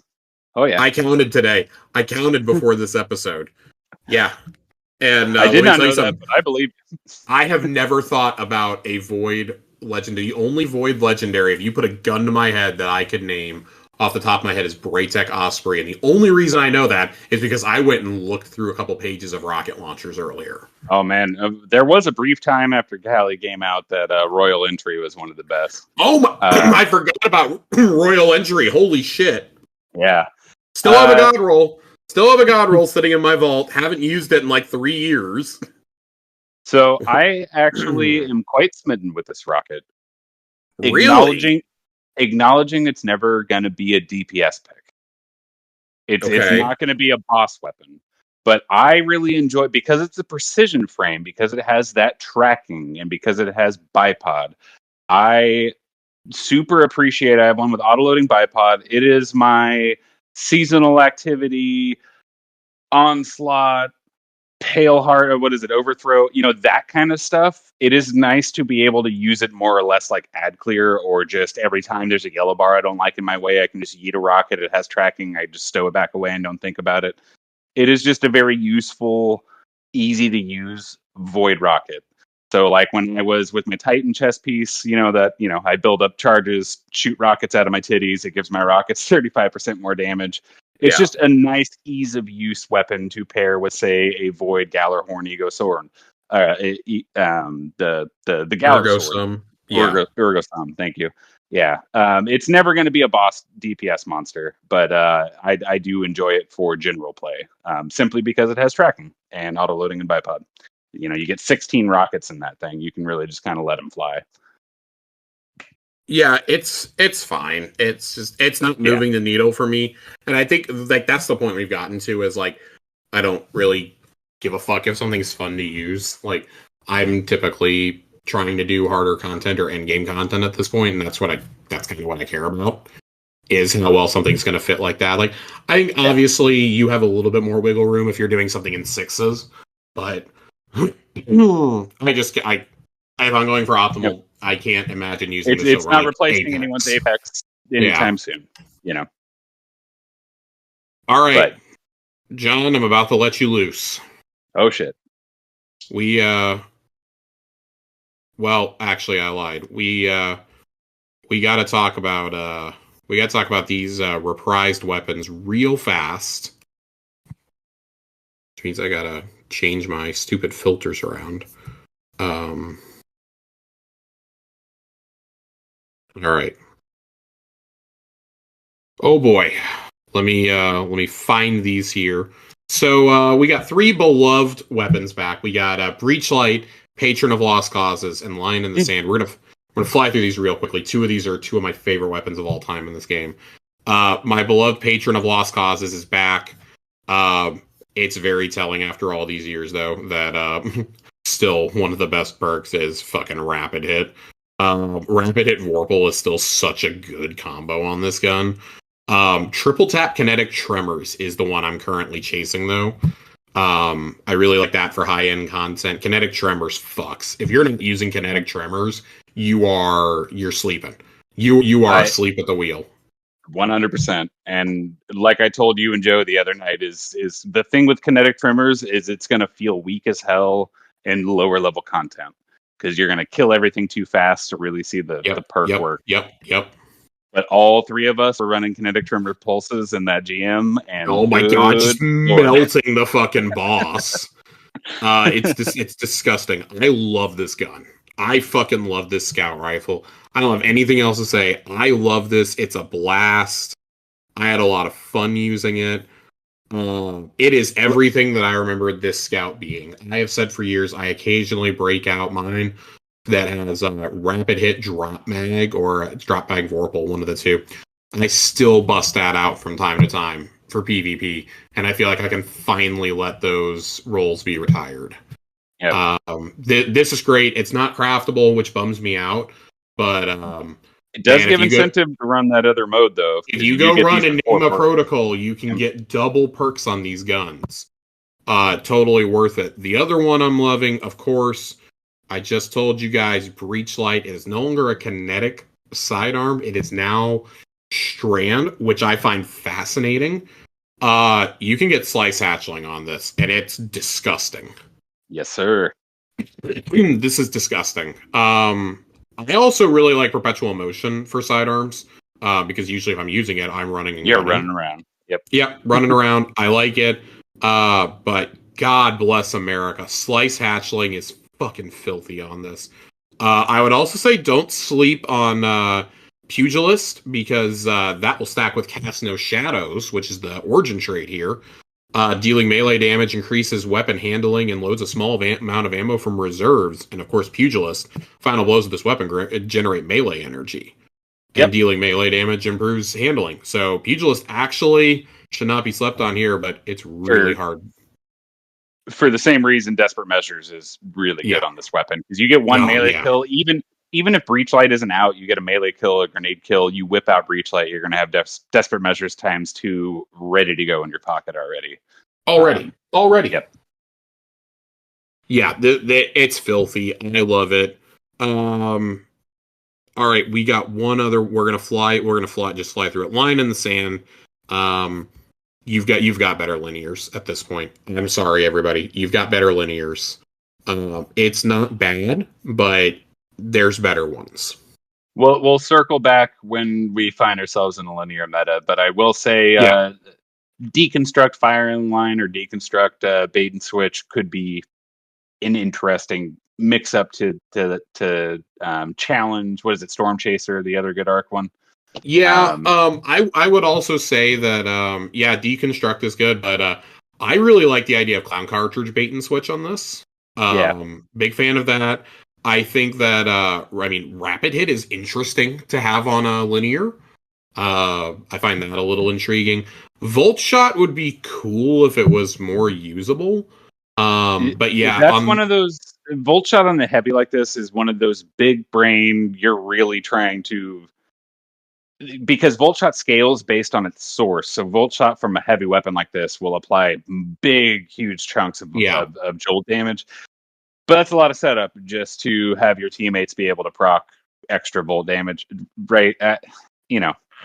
I counted today. I counted before this episode. Yeah. And I did not know that, but I believe I have never thought about a Void legendary. The only Void legendary, if you put a gun to my head, that I could name off the top of my head is Braytech Osprey. And the only reason I know that is because I went and looked through a couple pages of rocket launchers earlier. Oh, man. There was a brief time after Cali came out that Royal Entry was one of the best. Oh, my. I forgot about Royal Entry. Holy shit. Yeah. Still have a god roll. Still have a god roll sitting in my vault. Haven't used it in like 3 years. So I actually am quite smitten with this rocket. Really? Acknowledging it's never going to be a DPS pick. It's not going to be a boss weapon. But I really enjoy it because it's a precision frame, because it has that tracking, and because it has bipod. I super appreciate. I have one with auto-loading bipod. It is my seasonal activity, onslaught, pale heart, or what is it, overthrow, that kind of stuff. It is nice to be able to use it more or less like ad clear, or just every time there's a yellow bar I don't like in my way, I can just yeet a rocket. It has tracking. I just stow it back away and don't think about it. It is just a very useful, easy to use void rocket. So like when I was with my Titan chess piece, I build up charges, shoot rockets out of my titties. It gives my rockets 35% more damage. It's just a nice ease of use weapon to pair with, say, a Void Gallarhorn Ego Sword. The Galar Ergo Sword. Sum. Yeah. Ergo Sum, thank you. Yeah. It's never going to be a boss DPS monster, but I do enjoy it for general play, simply because it has tracking and auto-loading and bipod. You get 16 rockets in that thing. You can really just kind of let them fly. Yeah, it's fine. It's not moving the needle for me. And I think like that's the point we've gotten to, is like I don't really give a fuck if something's fun to use. Like I'm typically trying to do harder content or end game content at this point, and that's kind of what I care about, is how well something's going to fit like that. Like I think obviously you have a little bit more wiggle room if you're doing something in 6s, but if I'm going for optimal, I can't imagine using this. It's not like replacing Apex. anyone's Apex anytime soon. All right, John, I'm about to let you loose. Oh shit. Well, actually, I lied. We got to talk about these reprised weapons real fast. Which means I gotta change my stupid filters around. All right. Oh boy. Let me find these here. So we got 3 beloved weapons back. We got Breachlight, Patron of Lost Causes, and Lion in the Sand. We're gonna fly through these real quickly. 2 of these are 2 of my favorite weapons of all time in this game. My beloved Patron of Lost Causes is back. It's very telling after all these years, though, that still one of the best perks is fucking Rapid Hit. Rapid Hit Vorpal is still such a good combo on this gun. Triple Tap Kinetic Tremors is the one I'm currently chasing, though. I really like that for high-end content. Kinetic Tremors fucks. If you're not using Kinetic Tremors, you're sleeping. You are asleep at the wheel. 100%. And like I told you and Joe the other night, is the thing with Kinetic Tremors is it's going to feel weak as hell in lower level content, because you're going to kill everything too fast to really see the perk work. Yep. But all 3 of us were running Kinetic Tremor pulses in that GM, and oh my god, just melting the fucking boss. It's disgusting. I love this gun. I fucking love this scout rifle. I don't have anything else to say. I love this. It's a blast. I had a lot of fun using it. It is everything that I remember this scout being. I have said for years, I occasionally break out mine that has a rapid hit drop mag or a drop mag Vorpal, one of the 2. And I still bust that out from time to time for PvP. And I feel like I can finally let those roles be retired. Yep. This is great. It's not craftable, which bums me out. But it does give incentive to run that other mode, though. If you go run Enigma Protocol, you can get double perks on these guns. Totally worth it. The other one I'm loving, of course, I just told you guys, Breachlight is no longer a kinetic sidearm. It is now strand, which I find fascinating. You can get Slice Hatchling on this, and it's disgusting. Yes, sir. This is disgusting. I also really like Perpetual Motion for sidearms, because usually if I'm using it, I'm running. Running around. Yep, running around. I like it. But God bless America. Slice Hatchling is fucking filthy on this. I would also say don't sleep on Pugilist, because that will stack with Cast No Shadows, which is the origin trait here. Dealing melee damage increases weapon handling and loads a small amount of ammo from reserves. And of course, Pugilist, final blows of this weapon generate melee energy. And dealing melee damage improves handling. So Pugilist actually should not be slept on here, but it's really hard. For the same reason, Desperate Measures is really good on this weapon, because you get one melee kill. even if Breachlight isn't out, you get a melee kill, a grenade kill, you whip out Breachlight, you're going to have Desperate Measures ×2 ready to go in your pocket already. Already. Yep. Yeah, it's filthy. I love it. All right, we got one other. We're gonna fly. Just fly through it. Line in the sand. You've got better linears at this point. I'm sorry, everybody. You've got better linears. It's not bad, but there's better ones. We'll circle back when we find ourselves in a linear meta, but I will say deconstruct firing line or deconstruct bait and switch could be an interesting mix up to challenge. What is it? Storm Chaser, the other good arc one. Yeah. I would also say that deconstruct is good, but I really like the idea of clown cartridge bait and switch on this. Big fan of that. I think that rapid hit is interesting to have on a linear. I find that a little intriguing. Volt shot would be cool if it was more usable. But yeah, that's one of those. Volt shot on the heavy like this is one of those big brain. You're really trying to, because Volt shot scales based on its source. So Volt shot from a heavy weapon like this will apply big, huge chunks of jolt damage. But that's a lot of setup just to have your teammates be able to proc extra volt damage, right?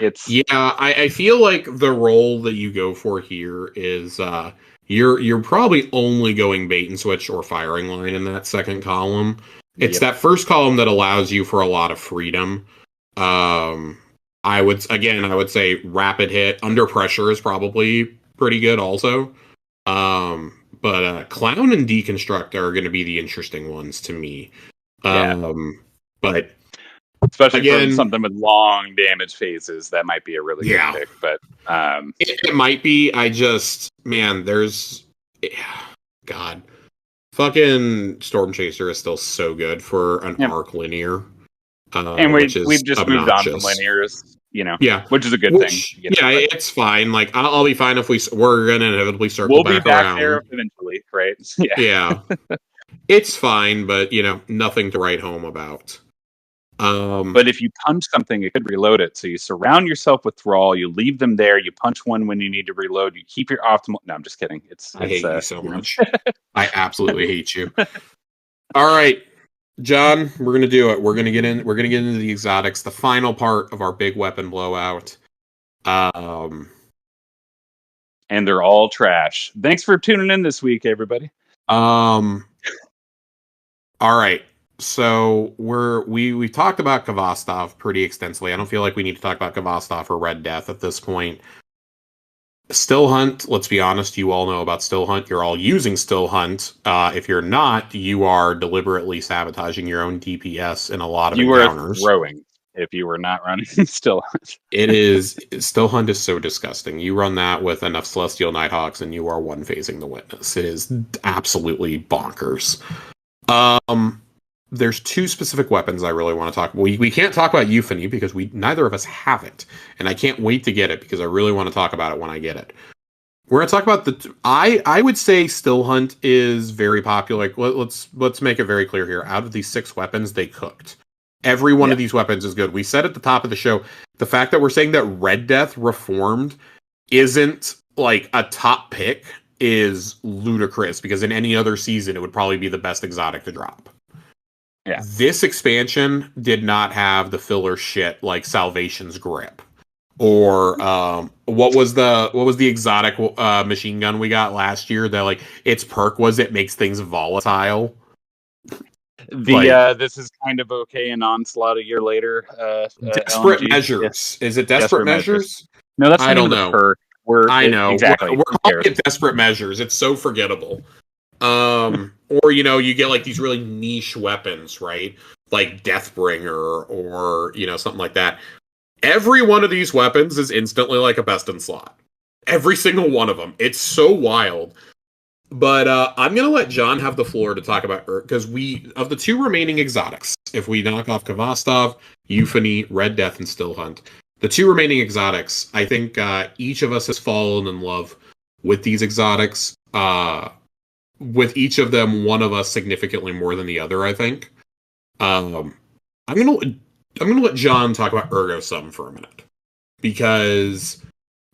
It's I feel like the role that you go for here is you're probably only going bait and switch or firing line in that second column. It's that first column that allows you for a lot of freedom. I would say rapid hit under pressure is probably pretty good also. But clown and deconstruct are going to be the interesting ones to me. But especially for something with long damage phases, that might be a really good pick. But it might be. Fucking Storm Chaser is still so good for an arc linear. And we've just moved on from linears, which is a good thing. It's fine. Like I'll be fine if we're gonna inevitably circle back around. We'll be back there eventually, right? Yeah. It's fine, but nothing to write home about. But if you punch something, it could reload it. So you surround yourself with thrall, you leave them there, you punch one when you need to reload, you keep your optimal. No, I'm just kidding. I hate you so much. I absolutely hate you. All right. John, we're gonna do it. We're gonna get into the exotics, the final part of our big weapon blowout. And they're all trash. Thanks for tuning in this week, everybody. All right. So we talked about Kvastov pretty extensively. I don't feel like we need to talk about Kvastov or Red Death at this point. Still Hunt, let's be honest, you all know about Still Hunt. You're all using Still Hunt. If you're not, you are deliberately sabotaging your own DPS in a lot of encounters. You were throwing if you were not running Still Hunt. Still Hunt is so disgusting. You run that with enough Celestial Nighthawks and you are one-phasing the Witness. It is absolutely bonkers. There's two specific weapons I really want to talk about. We can't talk about Euphony because neither of us have it, and I can't wait to get it because I really want to talk about it when I get it. We're going to talk about I would say Still Hunt is very popular. Like, let's make it very clear here. Out of these 6 weapons, they cooked. Every one of these weapons is good. We said at the top of the show, the fact that we're saying that Red Death Reformed isn't like a top pick is ludicrous because in any other season, it would probably be the best exotic to drop. Yeah. This expansion did not have the filler shit like Salvation's Grip or what was the exotic machine gun we got last year that like its perk was it makes things volatile. This is kind of okay in Onslaught a year later. Desperate LNG. Measures. Yes. Is it Desperate Measures? No, that's I don't know. Perk. I know. Exactly. We're calling it Desperate Measures. It's so forgettable. Or you get like these really niche weapons, right? Like Deathbringer or something like that. Every one of these weapons is instantly like a best in slot. Every single one of them. It's so wild. But I'm gonna let John have the floor to talk about because of the 2 remaining exotics, if we knock off Kvastov, Euphony, Red Death, and Still Hunt, the 2 remaining exotics, I think each of us has fallen in love with these exotics. With each of them, one of us significantly more than the other, I think. I'm gonna let John talk about Ergo Sum for a minute, because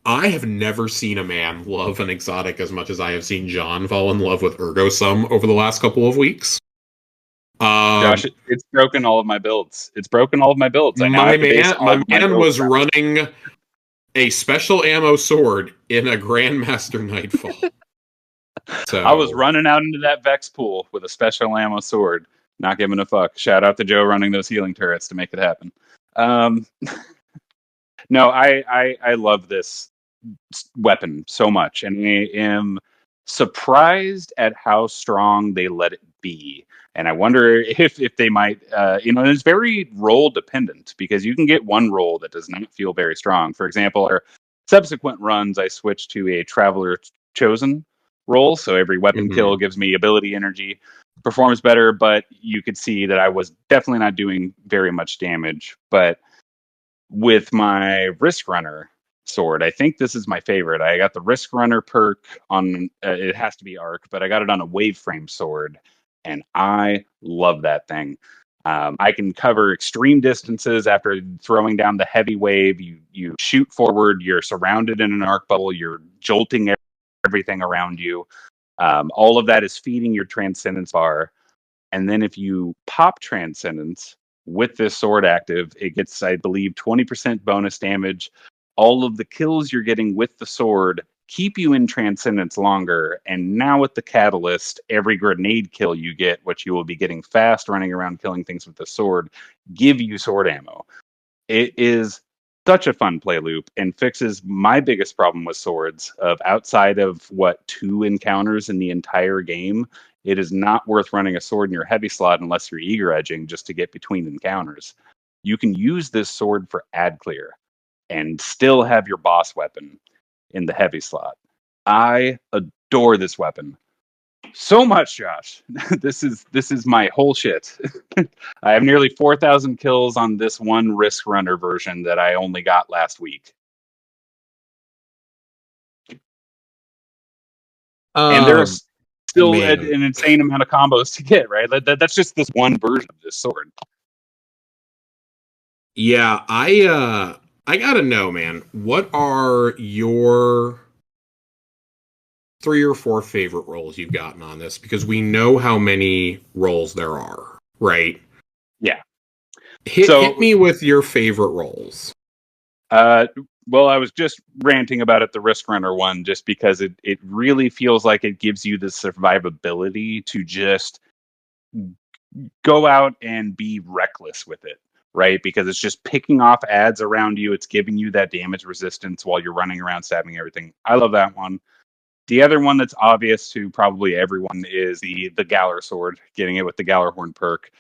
I have never seen a man love an exotic as much as I have seen John fall in love with Ergo Sum over the last couple of weeks. Josh, it's broken all of my builds. It's broken all of my builds. I now My have to base man, all my of my man builds was around it. running a special ammo sword in a Grandmaster Nightfall. I was So running out into that Vex pool with a special ammo sword, not giving a fuck. Shout out to Joe running those healing turrets to make it happen. Um, no, I love this weapon so much, and I am surprised at how strong they let it be. And I wonder if they might, it's very role dependent, because you can get one role that does not feel very strong. For example, our subsequent runs, I switched to a Traveler Chosen role, so every weapon kill gives me ability energy, performs better, but you could see that I was definitely not doing very much damage. But with my Risk Runner sword, I think this is my favorite. I got the Risk Runner perk on, it has to be Arc, but I got it on a Wave Frame sword, and I love that thing. I can cover extreme distances after throwing down the heavy wave. You shoot forward, you're surrounded in an arc bubble, you're jolting everything around you. All of that is feeding your Transcendence bar. And then if you pop Transcendence with this sword active, it gets, I believe, 20% bonus damage. All of the kills you're getting with the sword keep you in Transcendence longer. And now with the Catalyst, every grenade kill you get, which you will be getting fast running around killing things with the sword, give you sword ammo. It is such a fun play loop and fixes my biggest problem with swords of outside of what 2 encounters in the entire game. It is not worth running a sword in your heavy slot unless you're eager edging just to get between encounters. You can use this sword for ad clear and still have your boss weapon in the heavy slot. I adore this weapon so much, Josh. This is my whole shit. I have nearly 4,000 kills on this one Risk Runner version that I only got last week. And there's still an man, insane amount of combos to get, right? That's just this one version of this sword. yeah, I gotta know, man. What are your 3 or 4 favorite roles you've gotten on this? Because we know how many roles there are, right? Yeah. Hit So, me with your favorite roles. uh, well, I was just ranting about it, the Risk Runner one, just because it really feels like it gives you the survivability to just go out and be reckless with it, right? Because it's just picking off ads around you. It's giving you that damage resistance while you're running around stabbing everything. I love that one. The other one that's obvious to probably everyone is the Galler sword, getting it with the Gallerhorn perk,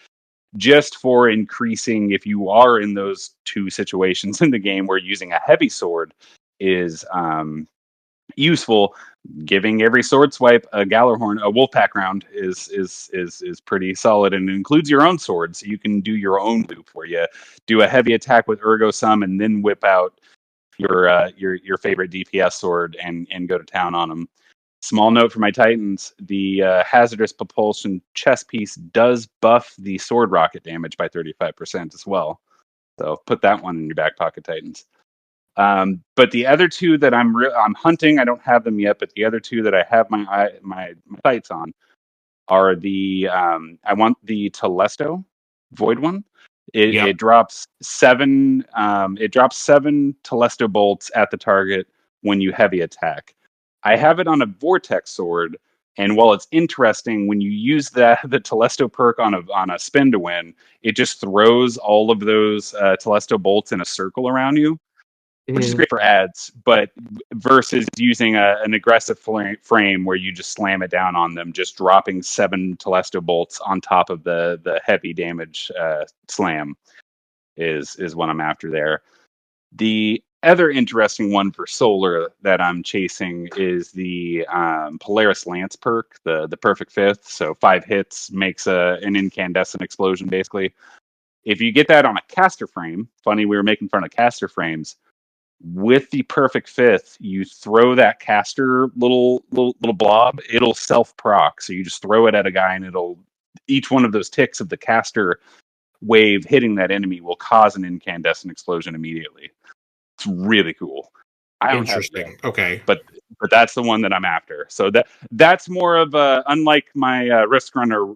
just for increasing, if you are in those 2 situations in the game where using a heavy sword is useful. Giving every sword swipe a Gallerhorn, a Wolfpack round is pretty solid, and it includes your own sword, so you can do your own loop where you do a heavy attack with Ergo Sum and then whip out your favorite DPS sword and go to town on them. Small note for my Titans: the hazardous propulsion chest piece does buff the sword rocket damage by 35% as well. So put that one in your back pocket, Titans. But the other 2 that I'm hunting, I don't have them yet, but the other 2 that I have my sights on are the I want the Telesto Void one. Yep. It drops 7 Telesto bolts at the target when you heavy attack. I have it on a Vortex sword, and while it's interesting, when you use the Telesto perk on a spin to win, it just throws all of those Telesto bolts in a circle around you, which is great for ads, but versus using an aggressive frame where you just slam it down on them, just dropping 7 Telesto bolts on top of the heavy damage slam is what I'm after there. The other interesting one for solar that I'm chasing is the Polaris Lance perk, the perfect fifth. So 5 hits makes an incandescent explosion, basically. If you get that on a caster frame, funny, we were making fun of caster frames. With the perfect fifth, you throw that caster little blob, it'll self proc. So you just throw it at a guy, and it'll, each one of those ticks of the caster wave hitting that enemy will cause an incandescent explosion immediately. It's really cool. I don't have it yet, Interesting. Okay. but that's the one that I'm after. So that's more of a, unlike my Risk Runner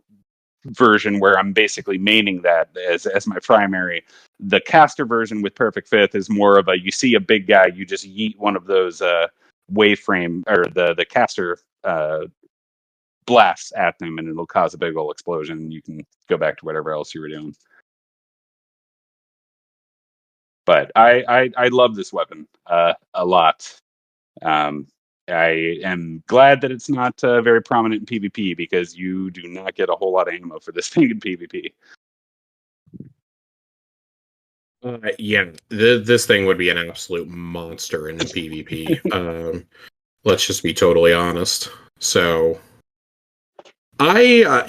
version where I'm basically maining that as my primary. The caster version with Perfect Fifth is more of a, you see a big guy, you just yeet one of those waveframe or the caster blasts at them, and it'll cause a big old explosion. And you can go back to whatever else you were doing. But I love this weapon a lot. I am glad that it's not very prominent in PvP, because you do not get a whole lot of ammo for this thing in PvP. Yeah, this thing would be an absolute monster in PvP. Let's just be totally honest. So, I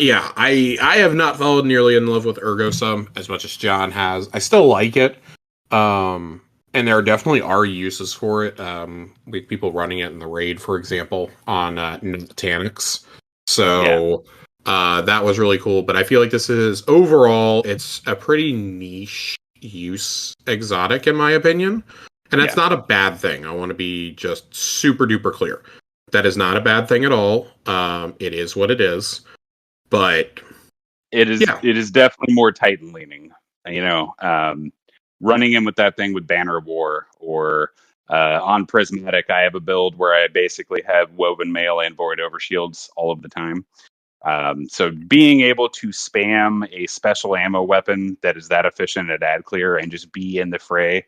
have not fallen nearly in love with Ergo Sum as much as John has. I still like it. And there definitely are uses for it. With people running it in the raid, for example, on Tanics. So that was really cool. But I feel like this is overall, it's a pretty niche use exotic in my opinion, and that's not a bad thing. I want to be just super duper clear. That is not a bad thing at all. It is what it is, but it is definitely more Titan leaning. Running in with that thing with Banner of War, or on Prismatic, I have a build where I basically have Woven Mail and Void Overshields all of the time. So being able to spam a special ammo weapon that is that efficient at ad clear and just be in the fray,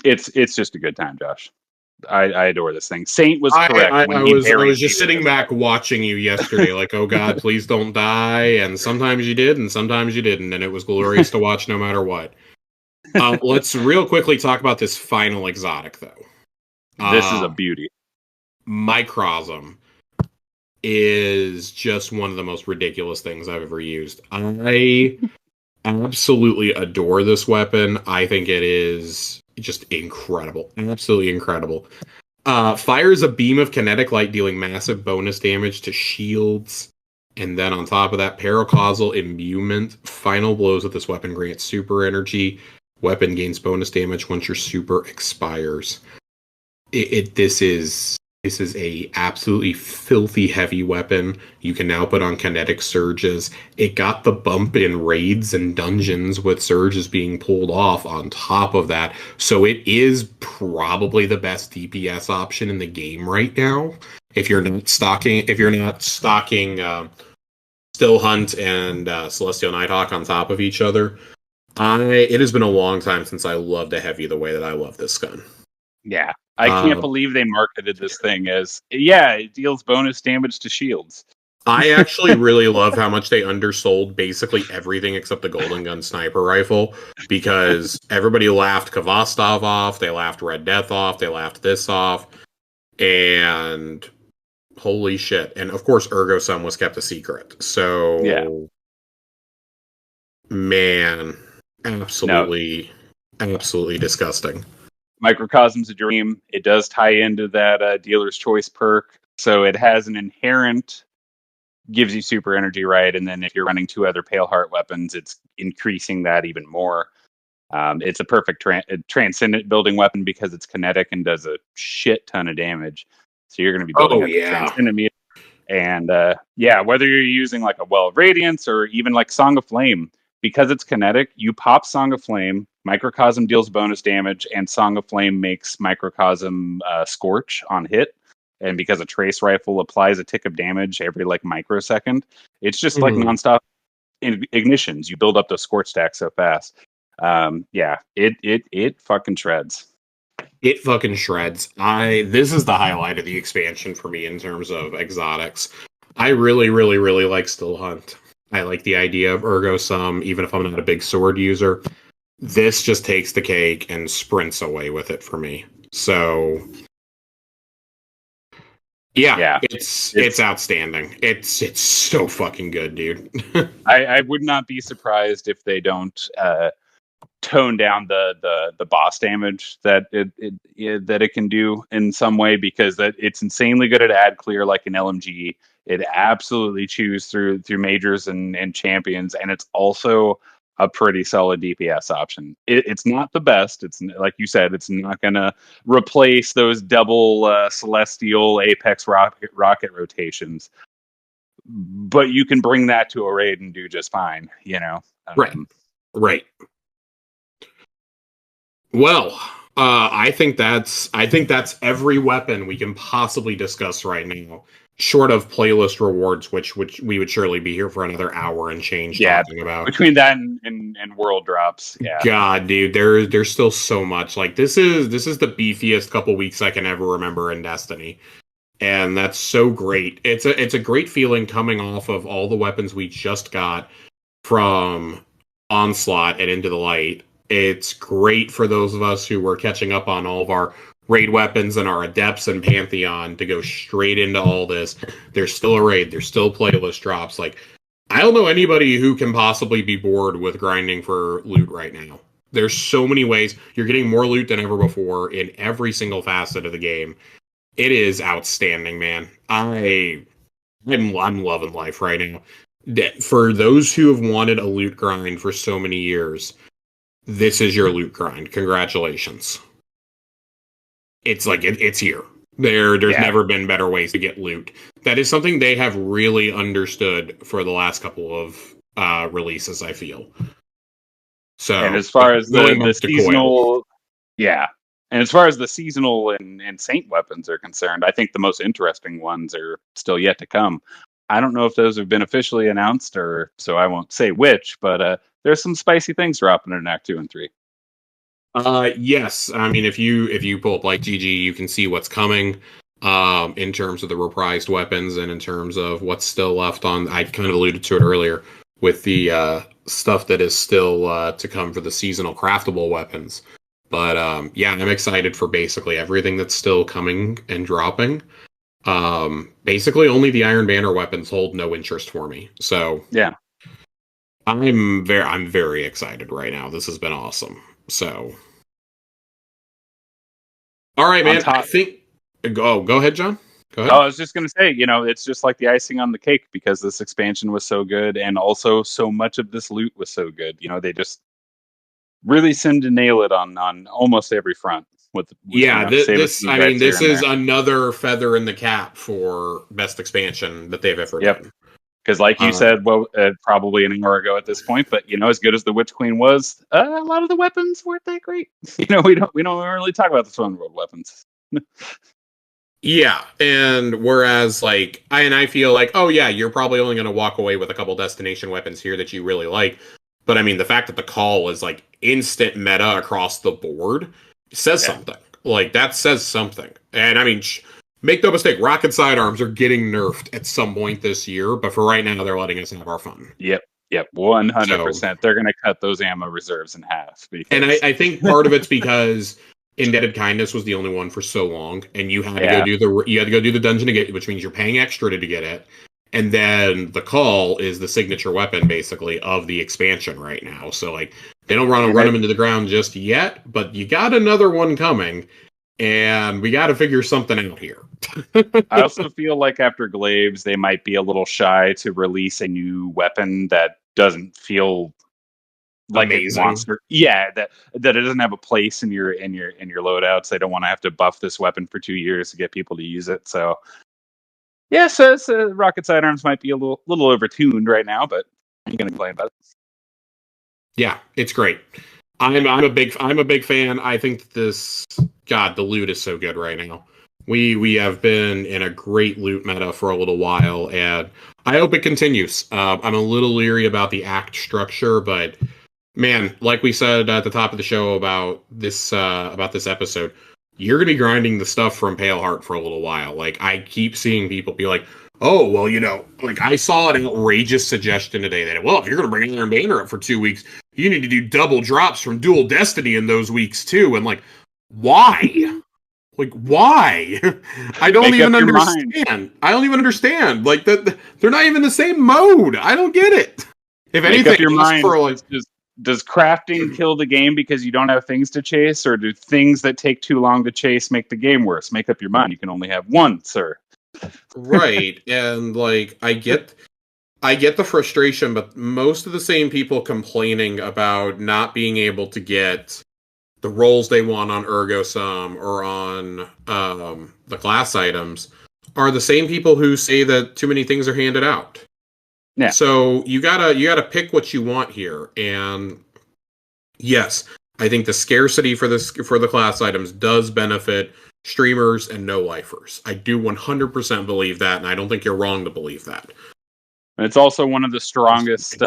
it's just a good time, Josh. I adore this thing. Saint was correct. I was just sitting back watching you yesterday, like, oh god, please don't die. And sometimes you did, and sometimes you didn't, and it was glorious to watch no matter what. Let's real quickly talk about this final exotic, though. This is a beauty. Microcasm is just one of the most ridiculous things I've ever used. I absolutely adore this weapon. I think it is just incredible. Absolutely incredible. Fires a beam of kinetic light, dealing massive bonus damage to shields. And then on top of that, paracausal imbuement. Final blows with this weapon grant super energy. Weapon gains bonus damage once your super expires. This is a absolutely filthy heavy weapon. You can now put on kinetic surges. It got the bump in raids and dungeons with surges being pulled off on top of that. So it is probably the best DPS option in the game right now. If you're not stocking Still Hunt and Celestial Nighthawk on top of each other. It has been a long time since I loved a heavy the way that I love this gun. Yeah. I can't believe they marketed this thing as, it deals bonus damage to shields. I actually really love how much they undersold basically everything except the Golden Gun sniper rifle, because everybody laughed Kvastov off, they laughed Red Death off, they laughed this off, and holy shit. And of course, Ergo Sum was kept a secret. So, man, absolutely disgusting. Microcasm's a dream. It does tie into that dealer's choice perk. So it has an inherent, gives you super energy, right? And then if you're running 2 other Pale Heart weapons, it's increasing that even more. It's a perfect transcendent building weapon because it's kinetic and does a shit ton of damage. So you're going to be building transcendent meter. And whether you're using like a Well of Radiance or even like Song of Flame, because it's kinetic, you pop Song of Flame, Microcasm deals bonus damage, and Song of Flame makes Microcasm Scorch on hit. And because a Trace Rifle applies a tick of damage every like microsecond, it's just like nonstop ignitions. You build up the Scorch stack so fast. It fucking shreds. It fucking shreds. This is the highlight of the expansion for me in terms of exotics. I really, really, really like Still Hunt. I like the idea of Ergo Sum, even if I'm not a big sword user. This just takes the cake and sprints away with it for me. So, it's outstanding. It's so fucking good, dude. I would not be surprised if they don't tone down the boss damage that it can do in some way, because that it's insanely good at ad clear like an LMG. It absolutely chews through majors and champions, and it's also a pretty solid DPS option. It's not the best. It's like you said, it's not going to replace those double celestial apex rocket rotations, but you can bring that to a raid and do just fine. Right. Well, I think that's every weapon we can possibly discuss right now, short of playlist rewards, which we would surely be here for another hour and change talking about. Between that and world drops, God, dude, there's still so much. Like this is the beefiest couple weeks I can ever remember in Destiny, and that's so great. It's a great feeling coming off of all the weapons we just got from Onslaught and Into the Light. It's great for those of us who were catching up on all of our raid weapons and our adepts and Pantheon to go straight into all this. There's still a raid. There's still playlist drops. Like, I don't know anybody who can possibly be bored with grinding for loot right now. There's so many ways. You're getting more loot than ever before in every single facet of the game. It is outstanding, man. I'm loving life right now. For those who have wanted a loot grind for so many years, this is your loot grind. Congratulations. It's like it's here. There's never been better ways to get loot. That is something they have really understood for the last couple of releases, I feel. So, and as far as the seasonal, and as far as the seasonal and Saint weapons are concerned, I think the most interesting ones are still yet to come. I don't know if those have been officially announced, so I won't say which, but there's some spicy things dropping in Act 2 and 3. Yes. I mean, if you pull up like GG, you can see what's coming in terms of the reprised weapons and in terms of what's still left on. I kind of alluded to it earlier with the stuff that is still to come for the seasonal craftable weapons. But I'm excited for basically everything that's still coming and dropping. Basically only the Iron Banner weapons hold no interest for me. So yeah, I'm very excited right now. This has been awesome. So, all right, man. I think go ahead, John. Go ahead. I was just gonna say, it's just like the icing on the cake because this expansion was so good, and also so much of this loot was so good. They just really seemed to nail it on almost every front. This is another feather in the cap for best expansion that they've ever done. Because, like you said, probably an hour ago at this point, but as good as the Witch Queen was, a lot of the weapons weren't that great. We don't really talk about the Throne World weapons. Yeah, and whereas I feel like, oh yeah, you're probably only going to walk away with a couple destination weapons here that you really like, but I mean the fact that the call is like instant meta across the board says something. Like that says something, and I mean. Make no mistake, rocket sidearms are getting nerfed at some point this year, but for right now, they're letting us have our fun. Yep, 100%. They're going to cut those ammo reserves in half. And I think part of it's because Indebted Kindness was the only one for so long, and you had to go do the dungeon to get it, which means you're paying extra to get it. And then the call is the signature weapon, basically, of the expansion right now. So they don't run them into the ground just yet, but you got another one coming. And we got to figure something out here. I also feel like after Glaives, they might be a little shy to release a new weapon that doesn't feel like amazing. A monster. Yeah, that it doesn't have a place in your loadouts. They don't want to have to buff this weapon for 2 years to get people to use it. So, so rocket sidearms might be a little overtuned right now, but I'm going to complain about it. Yeah, it's great. I'm a big fan. I think the loot is so good right now. We have been in a great loot meta for a little while, and I hope it continues. I'm a little leery about the act structure, but man, like we said at the top of the show about this episode, you're gonna be grinding the stuff from Pale Heart for a little while. Like I keep seeing people be like, oh, well, I saw an outrageous suggestion today that, well, if you're going to bring Iron Banner up for 2 weeks, you need to do double drops from Dual Destiny in those weeks, too. And, why? Why? I don't even understand. I don't even understand. They're not even in the same mode. I don't get it. If anything, your mind does crafting kill the game because you don't have things to chase, or do things that take too long to chase make the game worse? Make up your mind. You can only have one, sir. Right, and I get I get the frustration, but most of the same people complaining about not being able to get the roles they want on Ergo Sum or on the class items are the same people who say that too many things are handed out. Yeah. So you gotta pick what you want here, and yes, I think the scarcity for the class items does benefit streamers and no lifers. I do 100% believe that, and I don't think you're wrong to believe that. And it's also one of the strongest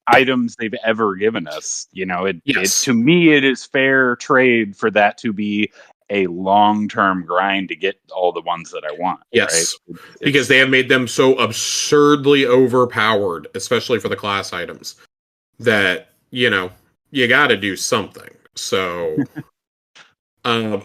items they've ever given us. You know, Yes. to me, it is fair trade for that to be a long-term grind to get all the ones that I want. Yes, right? Because they have made them so absurdly overpowered, especially for the class items, that, you know, you got to do something. So I'm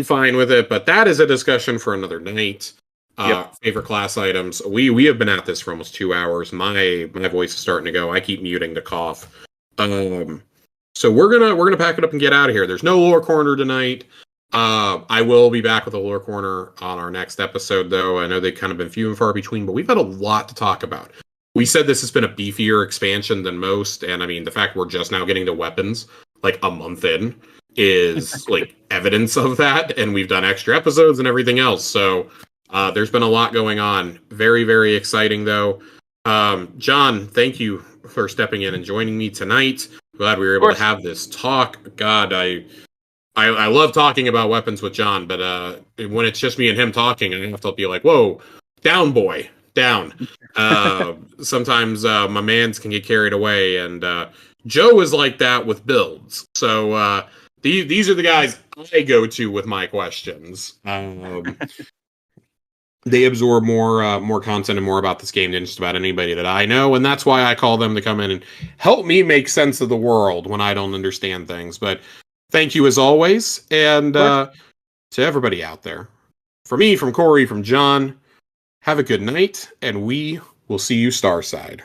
fine with it, but that is a discussion for another night. Yep. Favorite class items. We have been at this for almost 2 hours. My voice is starting to go. I keep muting to cough. So we're gonna pack it up and get out of here. There's no lore corner tonight. I will be back with a lore corner on our next episode, though. I know they've kind of been few and far between, but we've had a lot to talk about. We said this has been a beefier expansion than most, and I mean the fact we're just now getting to weapons like a month in is like evidence of that, and we've done extra episodes and everything else. So there's been a lot going on. Very, very exciting, though. John, thank you for stepping in and joining me tonight. Glad we were able to have this talk. God, I love talking about weapons with John, but when it's just me and him talking, I have to be like, whoa, down, boy, down. Sometimes my mans can get carried away, and Joe is like that with builds. So these are the guys I go to with my questions. They absorb more content and more about this game than just about anybody that I know, and that's why I call them to come in and help me make sense of the world when I don't understand things. But thank you as always, and to everybody out there. For me, from Corey, from John, have a good night, and we will see you Starside.